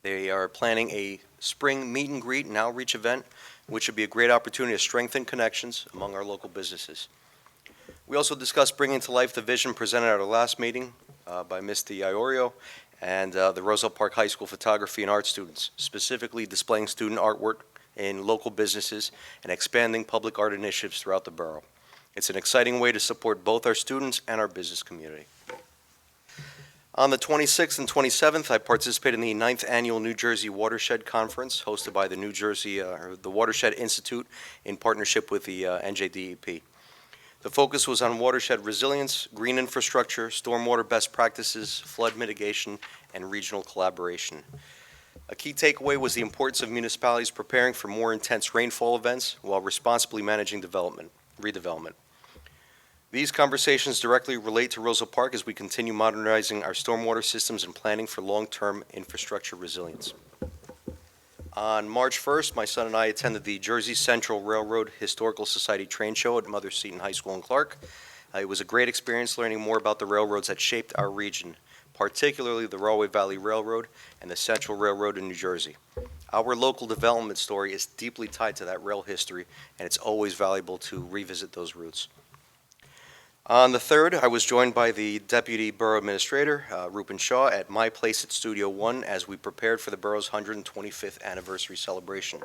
They are planning a spring meet and greet and outreach event, which would be a great opportunity to strengthen connections among our local businesses. We also discussed bringing to life the vision presented at our last meeting by Ms. Iorio and the Roselle Park High School photography and art students, specifically displaying student artwork in local businesses and expanding public art initiatives throughout the borough. It's an exciting way to support both our students and our business community. On the 26th and 27th, I participated in the 9th Annual New Jersey Watershed Conference hosted by the the Watershed Institute in partnership with the NJDEP. The focus was on watershed resilience, green infrastructure, stormwater best practices, flood mitigation, and regional collaboration. A key takeaway was the importance of municipalities preparing for more intense rainfall events while responsibly managing redevelopment. These conversations directly relate to Roselle Park as we continue modernizing our stormwater systems and planning for long-term infrastructure resilience. On March 1st, my son and I attended the Jersey Central Railroad Historical Society train show at Mother Seton High School in Clark. It was a great experience learning more about the railroads that shaped our region, particularly the Rahway Valley Railroad and the Central Railroad in New Jersey. Our local development story is deeply tied to that rail history, and it's always valuable to revisit those roots. On the 3rd, I was joined by the Deputy Borough Administrator, Rupen Shaw, at my place at Studio One as we prepared for the borough's 125th anniversary celebration.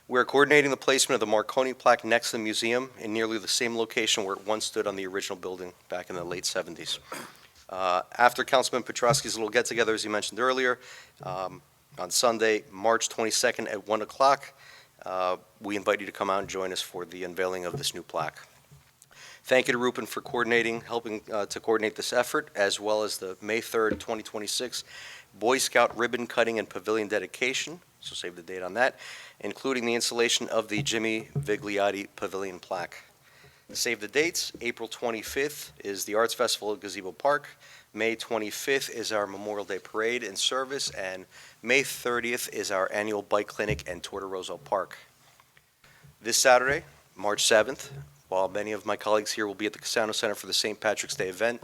We're coordinating the placement of the Marconi plaque next to the museum in nearly the same location where it once stood on the original building back in the late 70s. After Councilman Petrosky's little get-together, as he mentioned earlier, on Sunday, March 22nd at 1 o'clock, we invite you to come out and join us for the unveiling of this new plaque. Thank you to Rupen for helping to coordinate this effort, as well as the May 3rd, 2026 Boy Scout ribbon cutting and pavilion dedication, so save the date on that, including the installation of the Jimmy Vigliotti Pavilion plaque. Save the dates, April 25th is the Arts Festival at Gazebo Park, May 25th is our Memorial Day Parade and service, and May 30th is our annual bike clinic and tour to Roselle Park. This Saturday, March 7th, while many of my colleagues here will be at the Casano Center for the St. Patrick's Day event,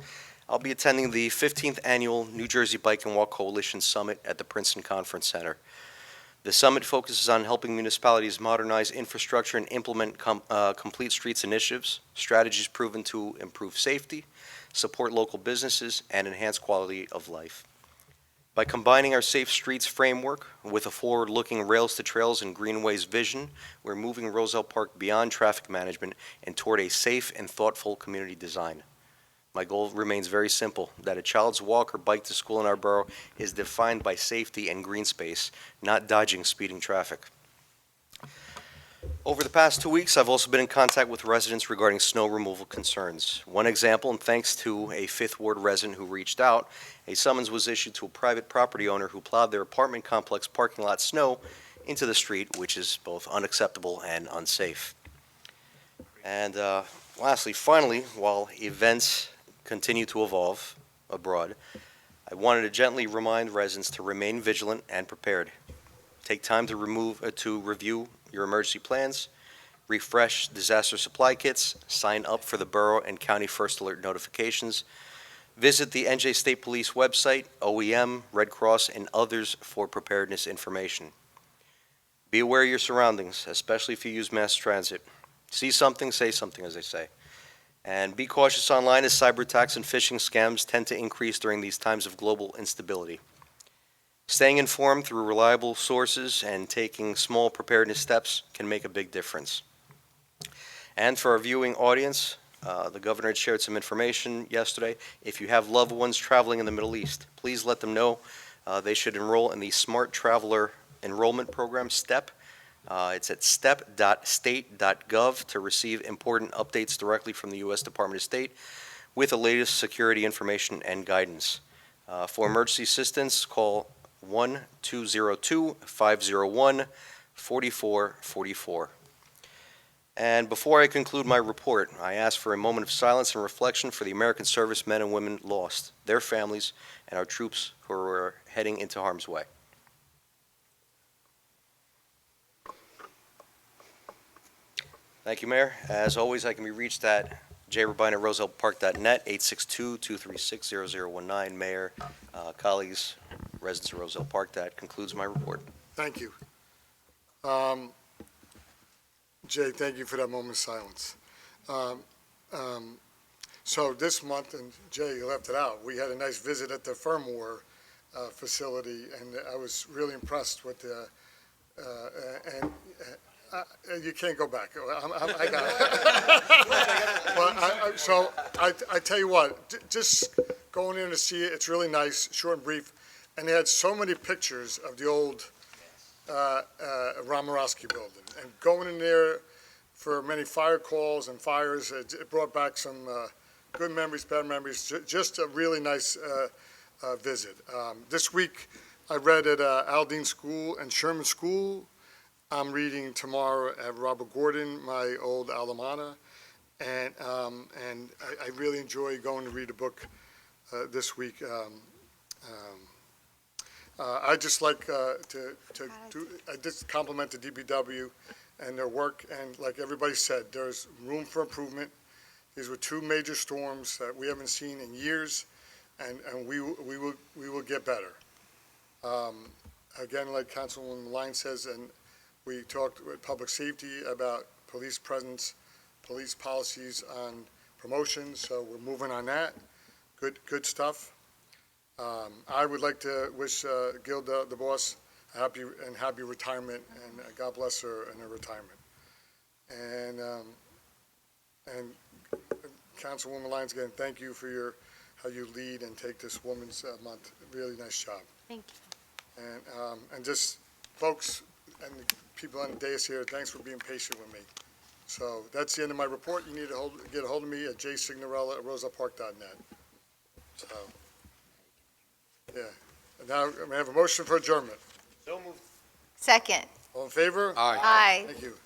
I'll be attending the 15th Annual New Jersey Bike and Walk Coalition Summit at the Princeton Conference Center. The summit focuses on helping municipalities modernize infrastructure and implement complete streets initiatives, strategies proven to improve safety, support local businesses, and enhance quality of life. By combining our Safe Streets framework with a forward-looking Rails to Trails and Greenways vision, we're moving Roselle Park beyond traffic management and toward a safe and thoughtful community design. My goal remains very simple, that a child's walk or bike to school in our borough is defined by safety and green space, not dodging speeding traffic. Over the past 2 weeks, I've also been in contact with residents regarding snow removal concerns. One example, and thanks to a Fifth Ward resident who reached out, a summons was issued to a private property owner who plowed their apartment complex parking lot snow into the street, which is both unacceptable and unsafe. And lastly, finally, while events continue to evolve abroad, I wanted to gently remind residents to remain vigilant and prepared. Take time to review your emergency plans, refresh disaster supply kits, sign up for the borough and county first alert notifications, visit the NJ State Police website, OEM, Red Cross, and others for preparedness information. Be aware of your surroundings, especially if you use mass transit. See something, say something, as they say. And be cautious online as cyber attacks and phishing scams tend to increase during these times of global instability. Staying informed through reliable sources and taking small preparedness steps can make a big difference. And for our viewing audience, The governor had shared some information yesterday. If you have loved ones traveling in the Middle East, please let them know they should enroll in the Smart Traveler Enrollment Program, STEP. It's at step.state.gov to receive important updates directly from the U.S. Department of State with the latest security information and guidance. For emergency assistance, call 1-202-501-4444. And before I conclude my report, I ask for a moment of silence and reflection for the American servicemen and women lost, their families, and our troops who are heading into harm's way. Thank you, Mayor. As always, I can be reached at jrubine@rosellepark.net, 862-236-0019. Mayor, colleagues, residents of Roselle Park, that concludes my report. Thank you. Jay, thank you for that moment of silence. So this month, and Jay, you left it out, we had a nice visit at the Firmware facility, and I was really impressed with the, you can't go back. I got it. So I tell you what, just going in to see it, it's really nice, short and brief, and they had so many pictures of the old Romarowski building, and going in there for many fire calls and fires, it brought back some good memories, bad memories, just a really nice visit. This week, I read at Aldine School and Sherman School. I'm reading tomorrow at Robert Gordon, my old alma mater, and I really enjoy going to read a book this week. I just like to I just compliment the DPW and their work, and like everybody said, there's room for improvement. These were two major storms that we haven't seen in years, and we will get better. Again, like Councilwoman Lyons says, and we talked with public safety about police presence, police policies on promotions, so we're moving on that. Good stuff. I would like to wish Gilda, the boss, a happy retirement, and God bless her in her retirement. And Councilwoman Lyons, again, thank you for how you lead and take this Women's Month. Really nice job. Thank you. And just folks and the people on the dais here, thanks for being patient with me. So that's the end of my report. You need to get a hold of me at jsignorella@rosellepark.net. So, yeah. And now I have a motion for adjournment. So moved. Second. All in favor? Aye. Aye. Thank you.